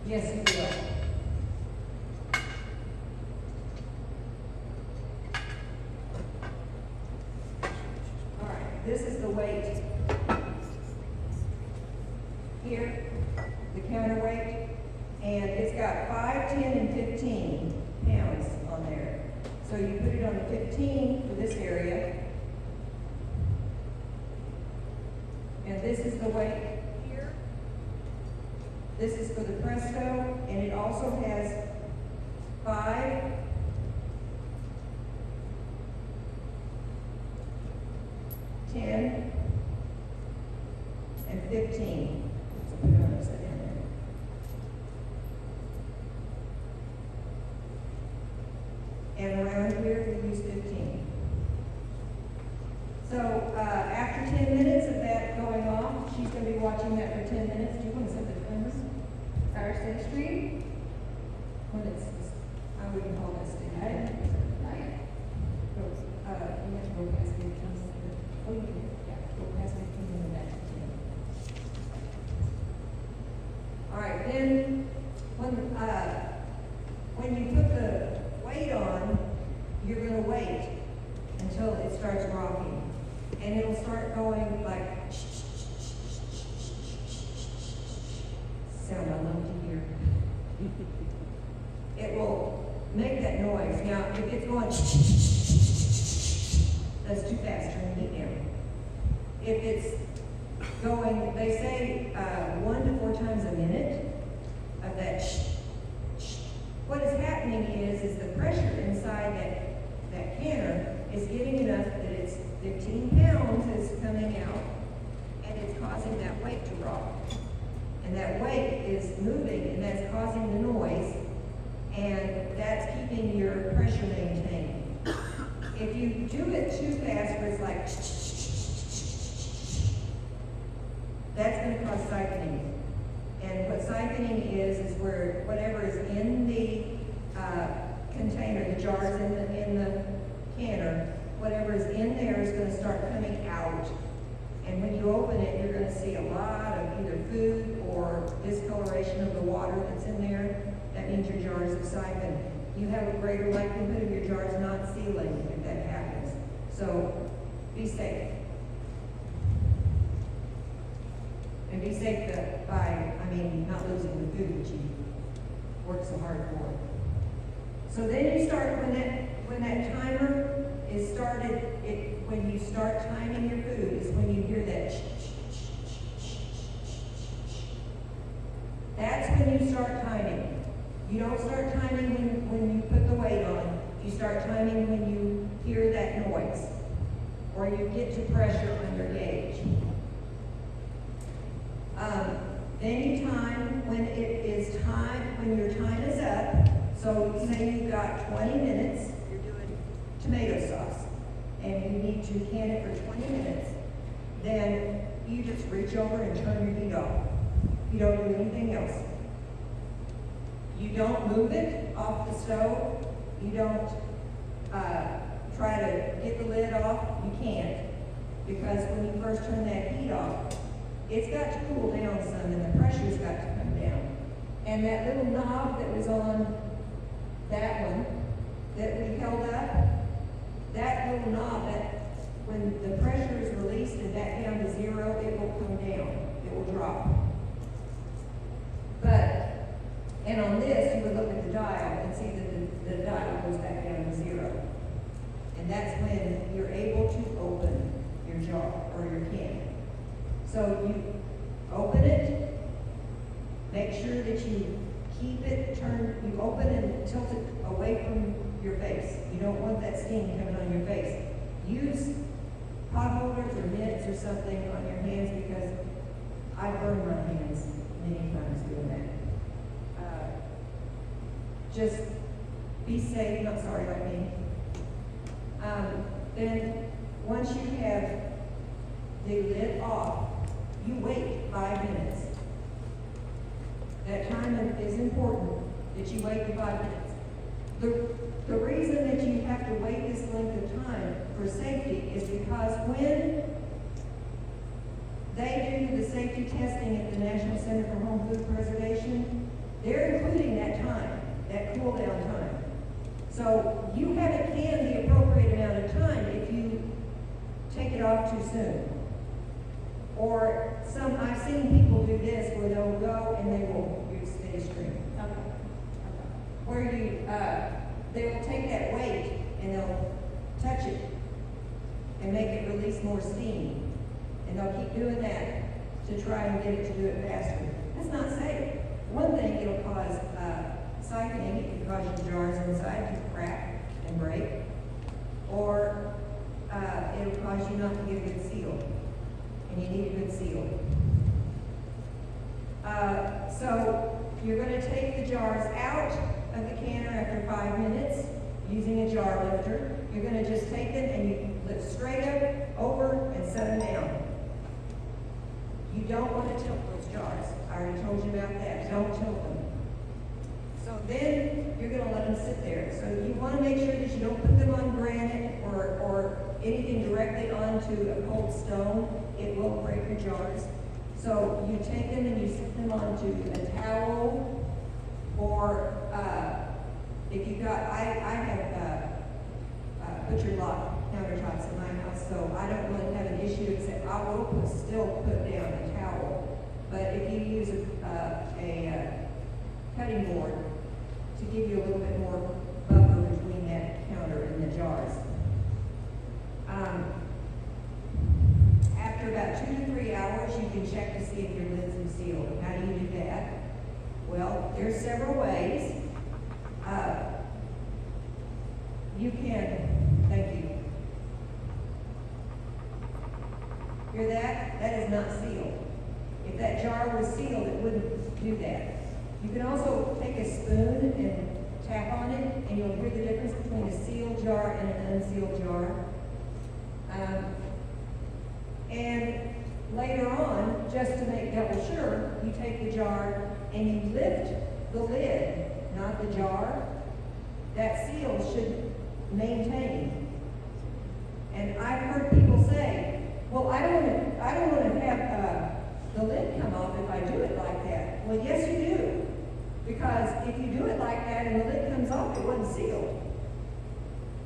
Yes, you will. All right, this is the weight. Here, the counterweight, and it's got 5, 10, and 15 pounds on there. So you put it on the 15 for this area. And this is the weight here. This is for the Presto, and it also has 5, 10, and 15. So put it on upside down there. And around here, we use 15. So, after 10 minutes of that going off, she's gonna be watching that for 10 minutes. Do you want to set the timers? Our steady stream. When it's, I wouldn't call that steady. I didn't think so. Not yet. You have to go past 15. Oh, you do? Yeah, go past 15 and then back to 10. All right, then, when you put the weight on, you're gonna wait until it starts rocking. And it'll start going like sound I love to hear. It will make that noise. Now, if it's going that's too fast, turn the heat down. If it's going, they say 1 to 4 times a minute of that is moving, and that's causing the noise, and that's keeping your pressure maintained. If you do it too fast, where it's like, that's gonna cause siphoning. And what siphoning is where whatever is in the, container, the jars in the canner, whatever is in there is gonna start coming out. And when you open it, you're gonna see a lot of either food or discoloration of the water that's in there. That means your jars have siphoned. You have a greater likelihood of your jars not sealing if that happens. So be safe. And be safe by, not losing the food that you worked so hard for. So then you start, when that timer is started, when you start timing your food is when you hear that That's when you start timing. You don't start timing when you put the weight on. You start timing when you hear that noise or you get to pressure on your gauge. Then you time when it is time, when your time is up. So say you've got 20 minutes, you're doing tomato sauce, and you need to can it for 20 minutes. Then you just reach over and turn your heat off. You don't do anything else. You don't move it off the stove. You don't try to get the lid off. You can't, because when you first turn that heat off, it's got to cool down some, and the pressure's got to come down. And that little knob that was on that one that we held up, that little knob, that when the pressure is released and back down to zero, it will come down. It will drop. And on this, you would look at the dial and see that the dial goes back down to zero. And that's when you're able to open your jar or your can. So you open it, make sure that you keep it turned, you open and tilt it away from your face. You don't want that steam coming on your face. Use pot holders or mitts or something on your hands, because I burned my hands many times doing that. Just be safe, not sorry like me. Then once you have the lid off, you wait 5 minutes. That time is important, that you wait the 5 minutes. The reason that you have to wait this length of time for safety is because when they do the safety testing at the National Center for Home Food Preservation, they're including that time, that cool down time. So you haven't canned the appropriate amount of time if you take it off too soon. Or I've seen people do this where they'll go and they will use steady stream. Okay. Where they will take that weight and they'll touch it and make it release more steam. And they'll keep doing that to try and get it to do it faster. That's not safe. One thing, it'll cause siphoning. It can cause your jars inside to crack and break. Or it'll cause you not to get a good seal. And you need a good seal. So you're going to take the jars out of the canner after 5 minutes using a jar lifter. You're going to just take them and you lift straight up, over, and set them down. You don't want to tilt those jars. I already told you about that. Don't tilt them. So then you're going to let them sit there. So you want to make sure that you don't put them on granite or anything directly onto a cold stone. It will break your jars. So you take them and you sit them onto a towel, or if you got, I have butcher block countertops in my house, so I don't really have an issue, except I will still put down a towel. But if you use a cutting board to give you a little bit more buffer between that counter and the jars. After about 2 to 3 hours, you can check to see if your lids are sealed. How do you do that? Well, there's several ways. You can, thank you. Hear that? That is not sealed. If that jar was sealed, it wouldn't do that. You can also take a spoon and tap on it, and you'll hear the difference between a sealed jar and an unsealed jar. And later on, just to make double sure, you take the jar and you lift the lid, not the jar. That seal should maintain. And I've heard people say, well, I don't want to have the lid come off if I do it like that. Well, yes, you do. Because if you do it like that and the lid comes off, it wasn't sealed.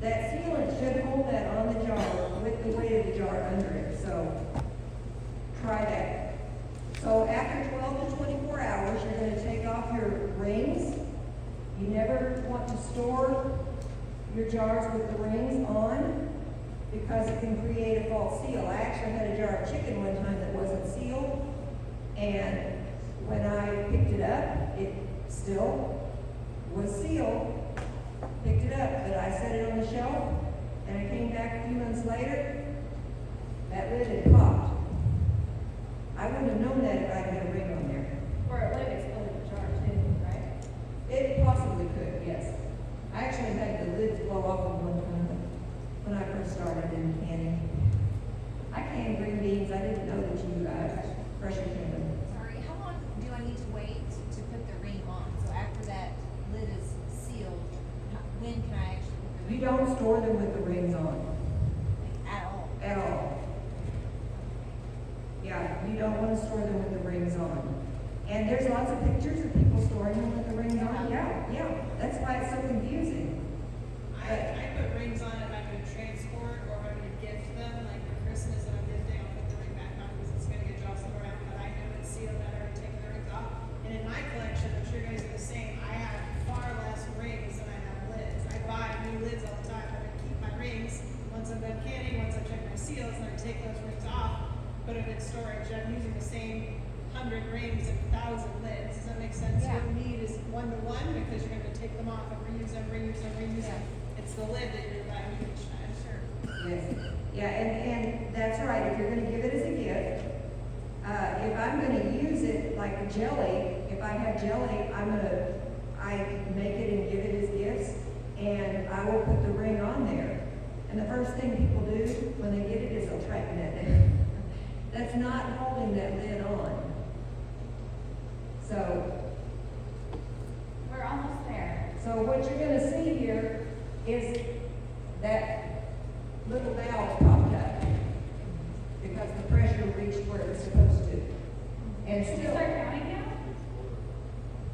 That sealant should hold that on the jar with the weight of the jar under it. So try that. So after 12 to 24 hours, you're going to take off your rings. You never want to store your jars with the rings on because it can create a false seal. I actually had a jar of chicken one time that wasn't sealed, and when I picked it up, it still was sealed. Picked it up, but I set it on the shelf, and I came back a few months later, that lid had popped. I wouldn't have known that if I had a ring on there. Or it would have exploded the jar too, right? It possibly could, yes. I actually had the lids blow off of one time when I first started in canning. I canned green beans. I didn't know that you pressure canned them. Sorry, how long do I need to wait to put the ring on? So after that lid is sealed, when can I actually put the You ring don't store them with the rings on at all? at all. Yeah, you don't want to store them with the rings on. And there's lots of pictures of people storing them with the rings on. Yeah. That's why it's so confusing. I put rings on if I'm gonna transport or if I'm gonna gift them, like for Christmas and I'm gifting, I'll put the ring back on because it's gonna get jostled around, but I know it's sealed, I've already taken the rings off. And in my collection, I'm sure you guys are the same, I have far less rings than I have lids. I buy new lids all the time, I'm gonna keep my rings, once I'm done canning, once I check my seals, and I take those rings off, put them in storage, I'm using the same 100 rings and 1,000 lids. Does that make sense? Yeah. Your need is 1-to-1 because you're gonna take them off and reuse them. It's the lid that you're buying each time. Sure. Yes. Yeah, and that's right. If you're going to give it as a gift, if I'm going to use it like a jelly, if I have jelly, I make it and give it as gifts, and I will put the ring on there. And the first thing people do when they get it is they'll tighten it. That's not holding that lid on. So We're almost there. So what you're going to see here is that little valve popped up because the pressure reached where it was supposed to. And Should we still, start counting now?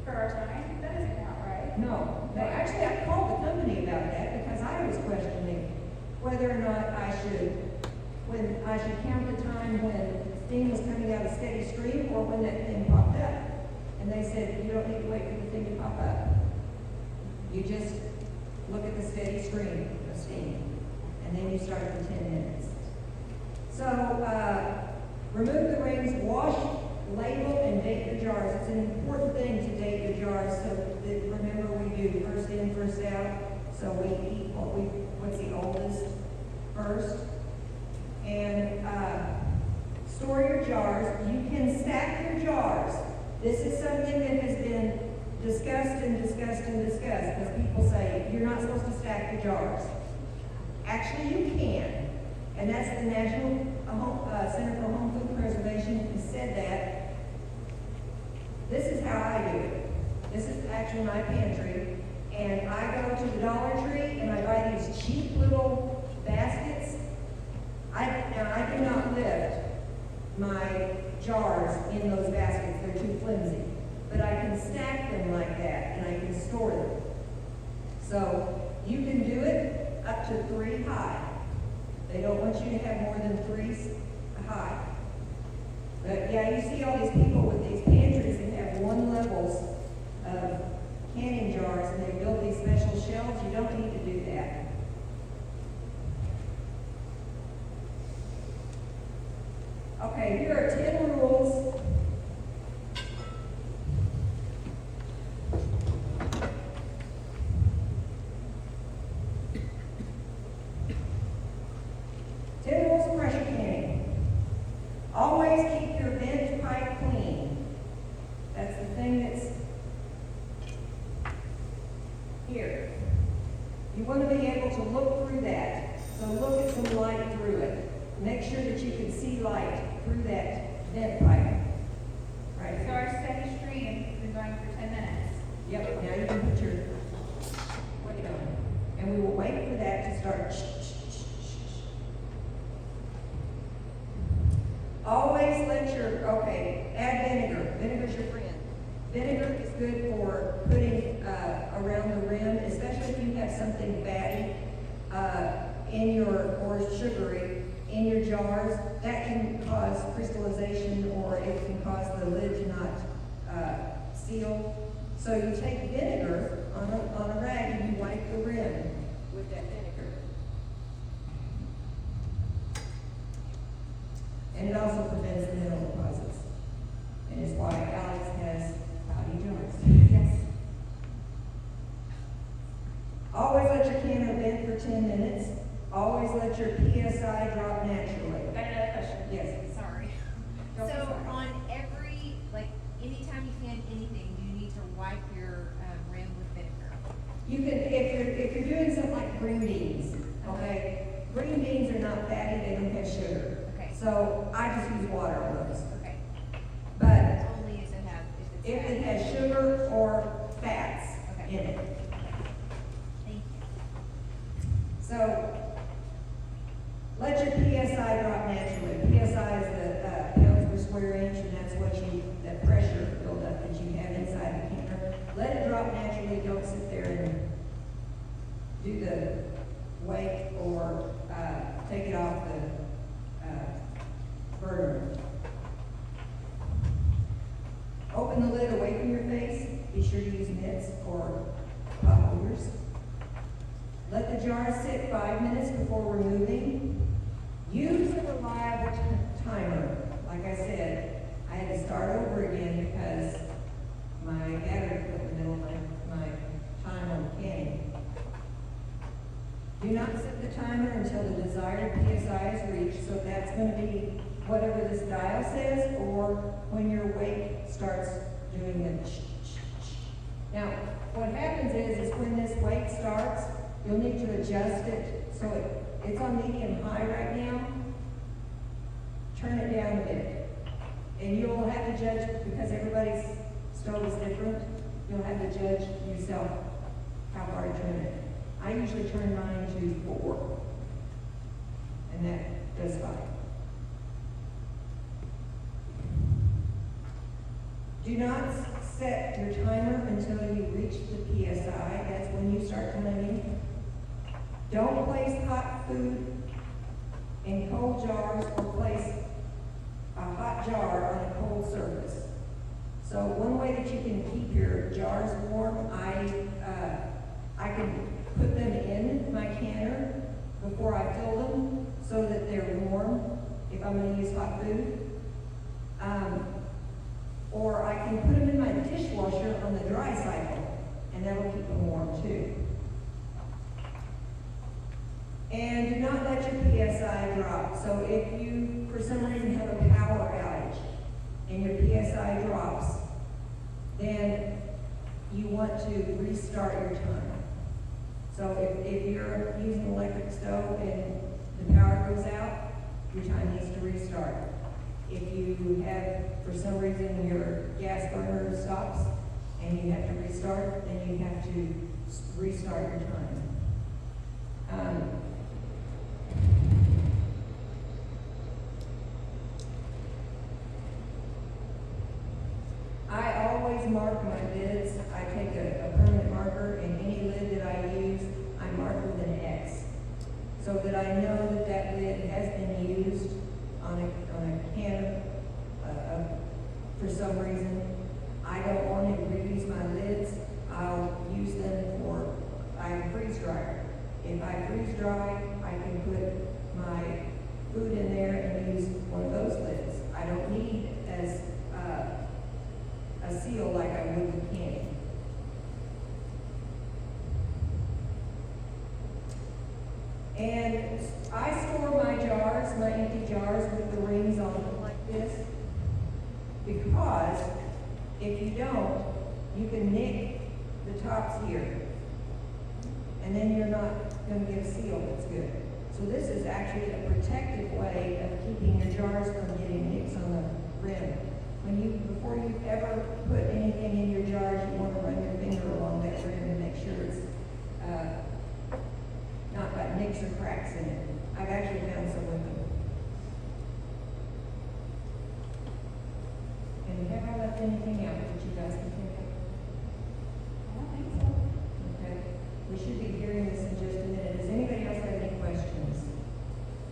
For our time? That doesn't count, right? no. Actually, I called the company about that because I was questioning whether or not I should count the time when steam was coming out of steady stream or when that thing popped up. And they said, you don't need to wait for the thing to pop up. You just look at the steady stream of steam, and then you start for 10 minutes. So, remove the rings, wash, label, and date your jars. It's an important thing to date your jars, so that, remember, we do first in, first out, so we eat what's the oldest first. And, store your jars. You can stack your jars. This is something that has been discussed, because people say, you're not supposed to stack your jars. Actually, you can. And that's the National Center for Home Food Preservation has said that. This is how I do it. This is actually my pantry. And I go to the Dollar Tree and I buy these cheap little baskets. Now I do not lift my jars in those baskets. They're too flimsy. But I can stack them like that, and I can store them. So you can do it up to 3 high. They don't want you to have more than 3 high. But yeah, you see all these people with these pantries that have 1 levels of canning jars, and they build these special shelves. You don't need to do that. Okay, here are 10 rules. Pressure canning. Always keep your vent pipe clean. That's the thing that's here. You want to be able to look through that. So look at some light through it. Make sure that you can see light through that vent pipe. Right. So our steady stream has been going for 10 minutes. Yep, now you can put your weight on. And we will wait for that to start. Always let your, okay, add vinegar. Vinegar's your friend. Vinegar is good for putting around the rim, especially if you have something fatty in your, or sugary in your jars. That can cause crystallization, or it can cause the lid to not seal. So you take vinegar on a rag and you wipe the rim with that vinegar. And it also prevents the mineral deposits. And it's why Alex has cloudy jars. Yes. Always let your canner vent for 10 minutes. Always let your PSI drop naturally. Got another question? Yes. Sorry. Don't be So sorry. on every, like, anytime you can anything, you need to wipe your rim with vinegar. You can, if you're doing something like green beans, okay? Green beans are not fatty, they don't have sugar. Okay. So I just use water on those. Okay. But Only if it's if it fatty. has sugar or fats Okay. in it. Thank you. So let your PSI drop naturally. PSI is the pounds per square inch, and that's what that pressure buildup that you have inside the canner. Let it drop naturally. Don't sit there and do the wake or take it off the burner. Open the lid away from your face. Be sure to use mitts or pot holders. Let the jar sit 5 minutes before removing. Use a reliable timer. Like I said, I had to start over again because my battery quit in the middle of my time on canning. Do not set the timer until the desired PSI is reached, so that's going to be whatever this dial says, or when your weight starts doing the Now, what happens is when this weight starts, you'll need to adjust it, so it's on medium high right now. Turn it down a bit. And you'll have to judge, because everybody's stove is different, you'll have to judge yourself how far to turn it. I usually turn mine to 4, and that does fine. Do not set your timer until you reach the PSI. That's when you start timing. Don't place hot food in cold jars or place a hot jar on a cold surface. So one way that you can keep your jars warm, I can put them in my canner before I fill them so that they're warm if I'm going to use hot food. Or I can put them in my dishwasher on the dry cycle, and that'll keep them warm too. And do not let your PSI drop. So if you, for some reason, have a power outage and your PSI drops, then you want to restart your timer. So if you're using an electric stove and the power goes out, your time needs to restart. If you have, for some reason, your gas burner stops and you have to restart, then you have to restart your time. I always mark my lids. I take a permanent marker, and any lid that I use, I mark with an X, so that I know that that lid has been used on a can for some reason. I don't want to reuse my lids. I'll use them for, I'm a freeze dryer. If I freeze dry, I can put my food in there and use one of those lids. I don't need as a seal like I would with candy. And I store my jars, my empty jars, with the rings on them like this, because if you don't, you can nick the tops here. then you're not gonna get a seal that's good. So this is actually a protective way of keeping your jars from getting nicks on the rim. Before you ever put anything in your jars, you wanna run your finger along that rim and make sure it's, not got nicks or cracks in it. I've actually found some with them. And have I left anything out that you guys can think of? I don't think so. Okay, we should be hearing this in just a minute. Does anybody else have any questions?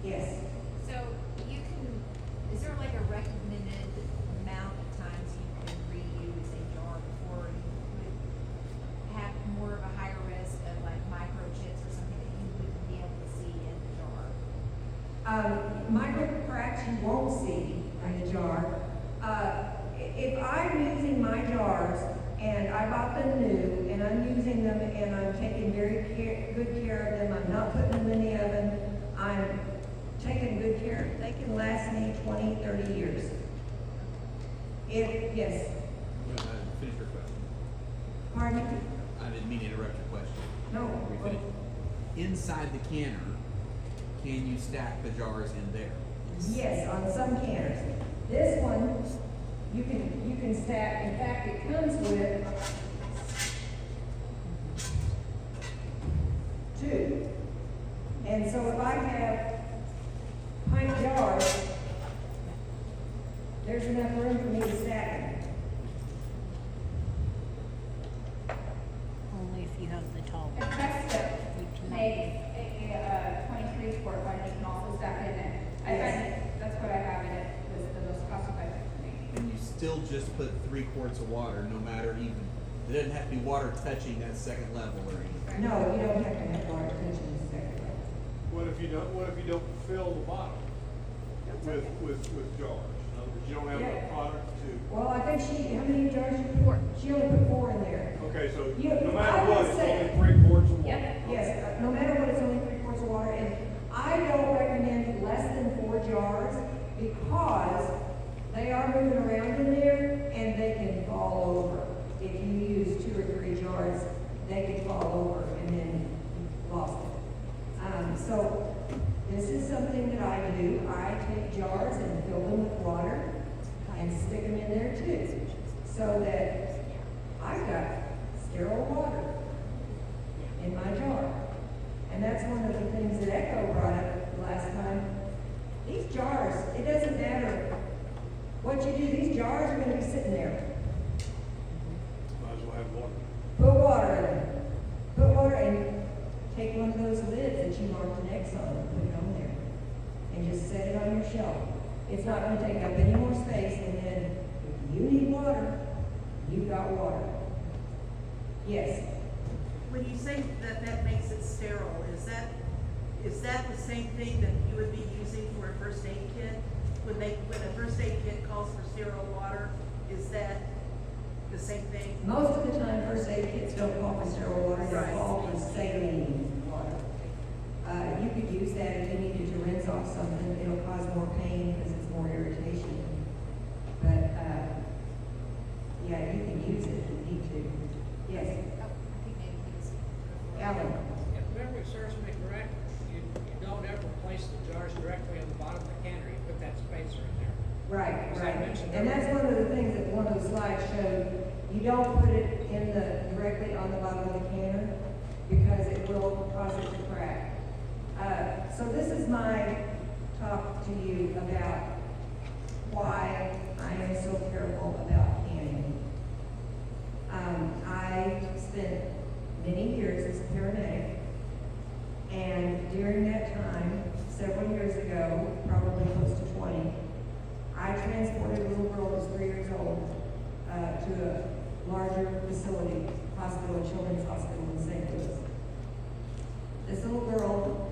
Yes? So you can, is there like a recommended amount of times you can reuse a jar before you would have more of a higher risk of like microchips or something that you wouldn't be able to see in the jar? Micro cracks you won't see in the jar. If I'm using my jars and I bought them new and I'm using them and I'm taking good care of them, I'm not putting them in the oven, I'm taking good care, they can last me 20, 30 years. Yes, Finish your question. pardon me? I didn't mean to interrupt your question. No. We finished. Inside the canner, can you stack the jars in there? Yes, on some canners. This one, you can stack, in fact, it comes with two. And so if I have pint jars, there's enough room for me to stack them. Only if you have the tall. And Presto You cannot. makes a 23 quart one, you can also stack it in it. I Yes. find that's what I have in it, was the most cost effective for me. And you still just put 3 quarts of water, no matter even, it doesn't have to be water touching that second level or anything. No, you don't have to have water tension in the second level. What if you don't fill the bottom with jars? In other words, you don't have Yeah. enough product to, Well, I think how many jars you put? She only put 4 in there. okay, so You- no I matter would what, it's say- only 3 quarts of water. Yep. Yes, no matter what, it's only 3 quarts of water, and I don't recommend less than 4 jars because they are moving around in there and they can fall over. If you use 2 or 3 jars, they can fall over and then you've lost it. So this is something that I do. I take jars and fill them with water and stick them in there too, so that I've got sterile water in my jar. And that's one of the things that Echo brought up last time. These jars, it doesn't matter what you do, these jars are gonna be sitting there. Might as well have water. Put water in them. Put water and take one of those lids that you marked an X on and put it on there. And just set it on your shelf. It's not gonna take up any more space, and then if you need water, you've got water. Yes. When you say that makes it sterile, is that the same thing that you would be using for a first aid kit? When a first aid kit calls for sterile water, is that the same thing? Most of the time, first aid kits don't call for sterile water, they Right. call for saline water. You could use that if you needed to rinse off something, it'll cause more pain because it's more irritation. But, yeah, you can use it if you need to. Yes, Oh, I think maybe he was. Alan? If memory serves me correct, you don't ever place the jars directly on the bottom of the canner, you put that spacer in there. Right, As I right. mentioned And that's one of the things that one of the slides showed. You don't put it directly on the bottom of the canner because it will cause it to crack. So this is my talk to you about why I am so careful about canning. I spent many years as a paramedic, and during that time, several years ago, probably close to 20, I transported a little girl who was 3 years old to a larger facility, hospital, Children's Hospital in St. Louis. This little girl,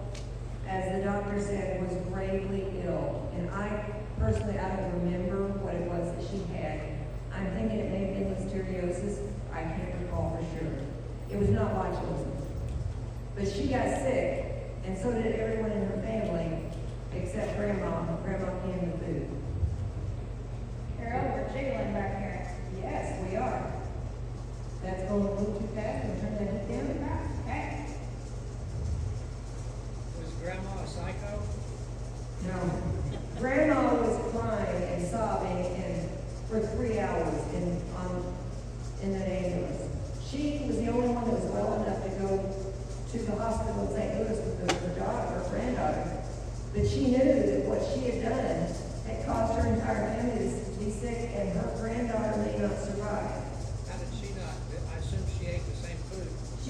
as the doctor said, was gravely ill, and I personally, I don't remember what it was that she had. I'm thinking it may have been listeriosis. I can't recall for sure. It was not botulism. But she got sick, and so did everyone in her family, except Grandma. Grandma canned the food. Carol, we're jiggling back here. Yes, we are. That's going a little too fast. We'll turn that down. Okay.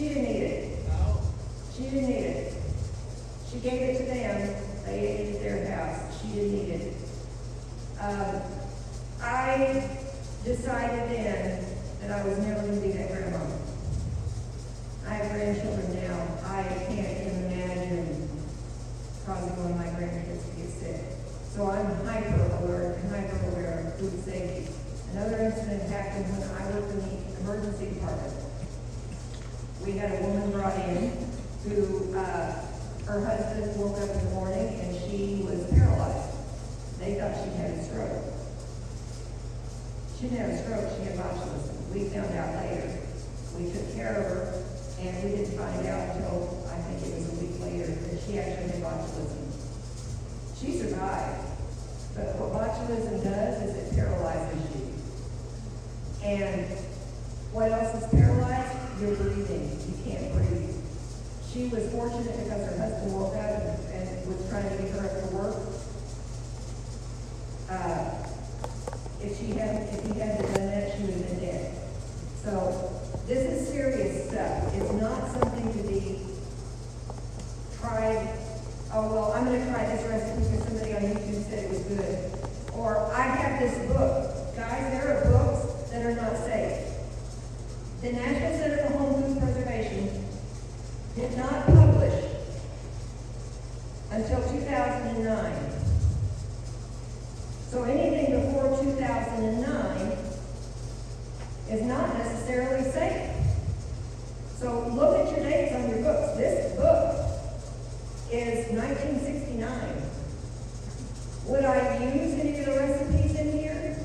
She didn't eat it. No? She didn't eat it. She gave it to them. They ate it at their house. She didn't eat it. I decided then that I was never going to be that grandma. I have grandchildren now. I can't imagine causing one of my grandkids to get sick. So I'm hyper alert and hyper aware of food safety. Another incident happened when I worked in the emergency department. We had a woman brought in who, her husband woke up in the morning and she was paralyzed. They thought she had a stroke. She didn't have a stroke, she had botulism. We found out later. We took care of her, and we didn't find out until, I think it was a week later, that she actually had botulism. She survived, but what botulism does is it paralyzes you. And what else is paralyzed? Your breathing. You can't breathe. She was fortunate because her husband woke up and was trying to get her up to work. If he hadn't done that, she would have been dead. So this is serious stuff. It's not something to be tried. Oh, well, I'm going to try this recipe because somebody on YouTube said it was good. Or I have this book. Guys, there are books that are not safe. The National Center for Home Food Preservation did not publish until 2009. So anything before 2009 is not necessarily safe. So look at your dates on your books. This book is 1969. Would I use any of the recipes in here?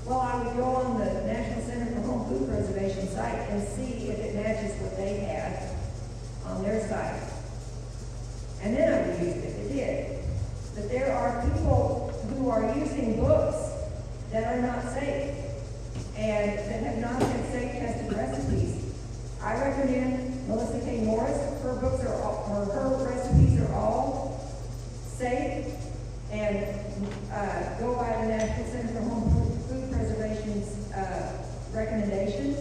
Well, I would go on the National Center for Home Food Preservation site and see if it matches what they had on their site. And then I would use it if it did. But there are people who are using books that are not safe and that have not had safe tested recipes. I recommend Melissa K. Morris. Her books are all, or her recipes are all safe, and go by the National Center for Home Food Preservation's recommendations.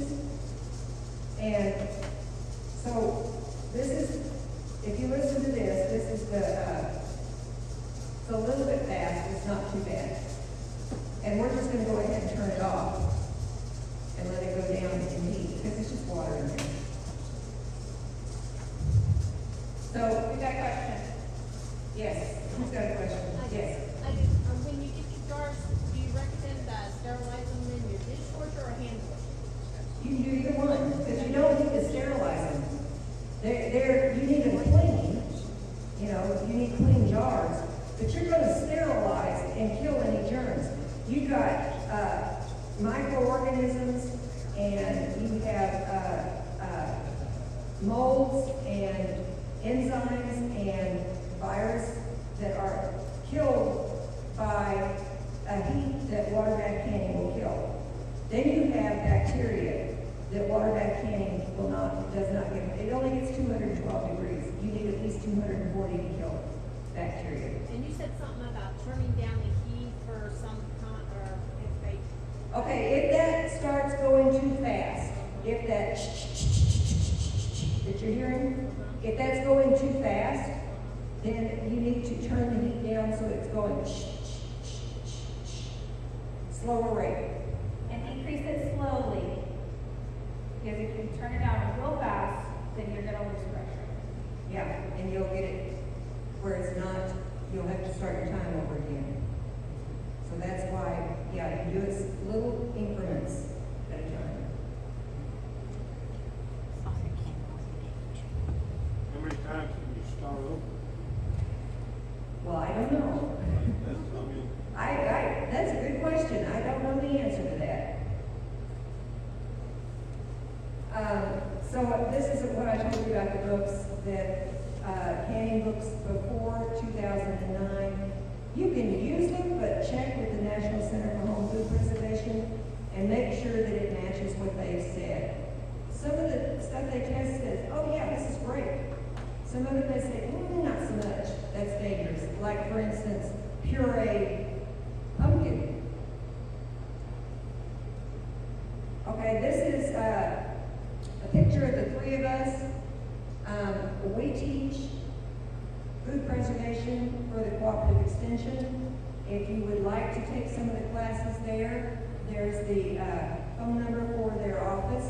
And so this is, if you listen to this is it's a little bit fast, it's not too bad. And we're just gonna go ahead and turn it off and let it go down in heat, because it's just water in there. So, We got a question. yes, who's got a question? Yes. When you get your jars, do you recommend sterilize them in your dishwasher or hand wash? You can do either one, because you don't need to sterilize them. You need them clean, you know, you need clean jars, but you're gonna sterilize and kill any germs. You've got, microorganisms, and you have, molds and enzymes and virus that are killed by a heat that water bag canning will kill. Then you have bacteria that water bag canning does not give. It only gets 212 degrees. You need at least 240 to kill bacteria. And you said something about turning down the heat for some kind, or if they, Okay, if that starts going too fast, if that that you're hearing, if that's going too fast, then you need to turn the heat down so it's going slower rate. And increase it slowly. Because if you turn it down real fast, then you're gonna lose pressure. Yeah, and you'll get it where it's not, you'll have to start your time over again. So that's why, yeah, you do it little increments at a time. How many times can you start over? Well, I don't know. That's a good question. I don't know the answer to that. So this is what I told you about the books, that canning books before 2009. You can use them, but check with the National Center for Home Food Preservation and make sure that it matches what they've said. Some of the stuff they test says, oh yeah, this is great. Some of it they say, not so much. That's dangerous. Like, for instance, pureed pumpkin. Okay, this is a picture of the three of us. We teach food preservation for the cooperative extension. If you would like to take some of the classes there, there's the phone number for their office.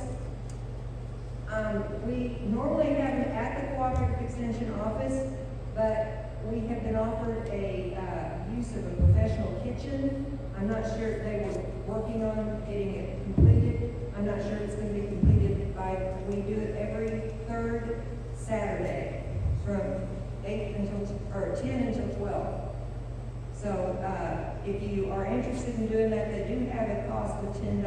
We normally have them at the cooperative extension office, but we have been offered a use of a professional kitchen. I'm not sure if they were working on getting it completed. I'm not sure it's going to be completed by, we do it every third Saturday from 10 until 12. So if you are interested in doing that, they do have a cost of $10.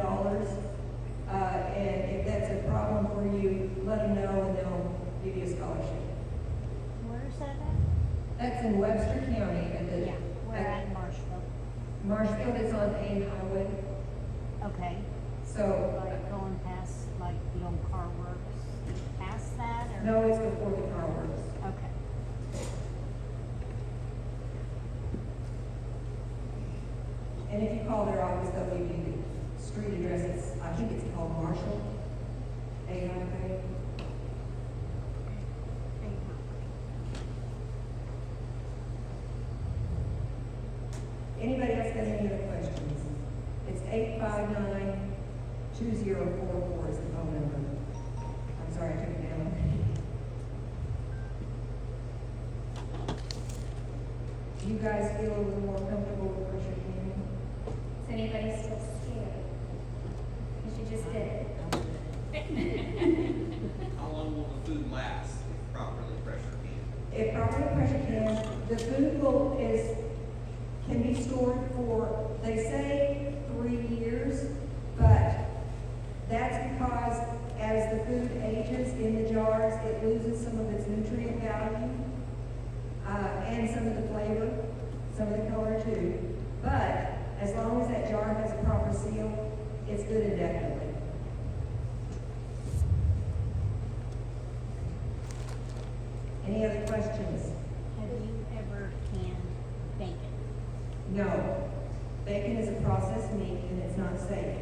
And if that's a problem for you, let them know and they'll give you a scholarship. Where's that at? That's in Webster County at the. Yeah, we're at Marshville. Marshfield is on A Highway, Okay, so, like going past, like the old car works, past that, or? no, it's before the car works. Okay. And if you call their office, they'll give you the street address. I think it's called Marshall. A Highway. Anybody else got any other questions? It's 859-2044 is the phone number. I'm sorry, I took it down. Do you guys feel a little more comfortable with pressure canning? Is anybody still scared? Because you just did it. How long will the food last if properly pressure canned? If properly pressure canned, the food can be stored for, they say 3 years, but that's because as the food ages in the jars, it loses some of its nutrient value, and some of the flavor, some of the color too. But as long as that jar has a proper seal, it's good indefinitely. Any other questions? Have you ever canned bacon? No. Bacon is a processed meat and it's not safe.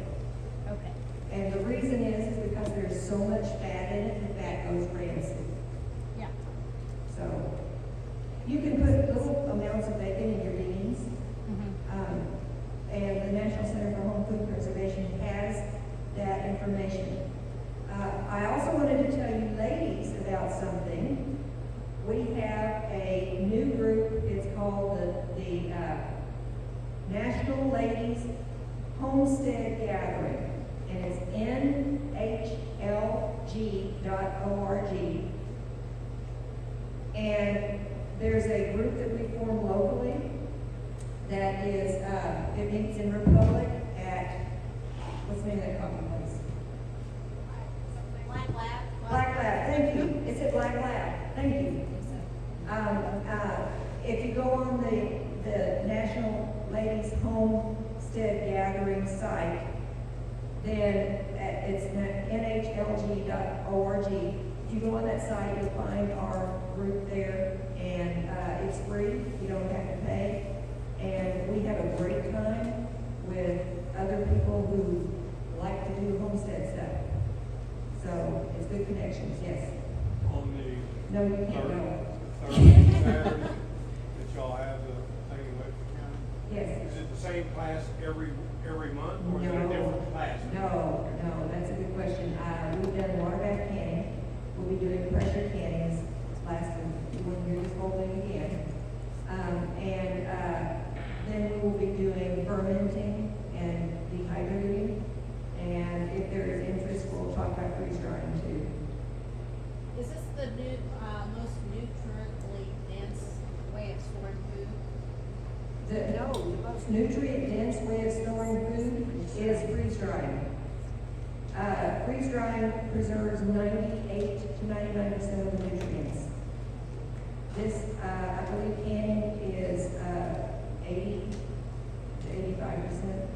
Okay. And the reason is because there's so much fat in it, the fat goes rancid. Yeah. So, you can put little amounts of bacon in your beans. And the National Center for Home Food Preservation has that information. I also wanted to tell you ladies about something. We have a new group, it's called the National Ladies Homestead Gathering, and it's nhlg.org. And there's a group that we formed locally that is, it meets in Republic at, what's the name of that coffee place? Black Lab. Black Lab, thank you. It's at Black Lab, thank you. If you go on the National Ladies Homestead Gathering site, then it's nhlg.org. If you go on that site, you'll find our group there, and it's free. You don't have to pay. And we have a great time with other people who like to do homestead stuff. So it's good connections, yes. On the No, you can't go. third Saturday that y'all have the thing in Webster County? Yes. Is it the same class every month, or is it a different class? No, that's a good question. We've done water bath canning. We'll be doing pressure canning this last one year, this whole thing again. Then we will be doing fermenting and dehydrating. And if there is interest, we'll talk about freeze drying too. Is this the new, most nutriently dense way of storing food? The most nutrient dense way of storing food is freeze drying. Freeze drying preserves 98 to 99% of the nutrients. This, I believe canning is 80 to 85%.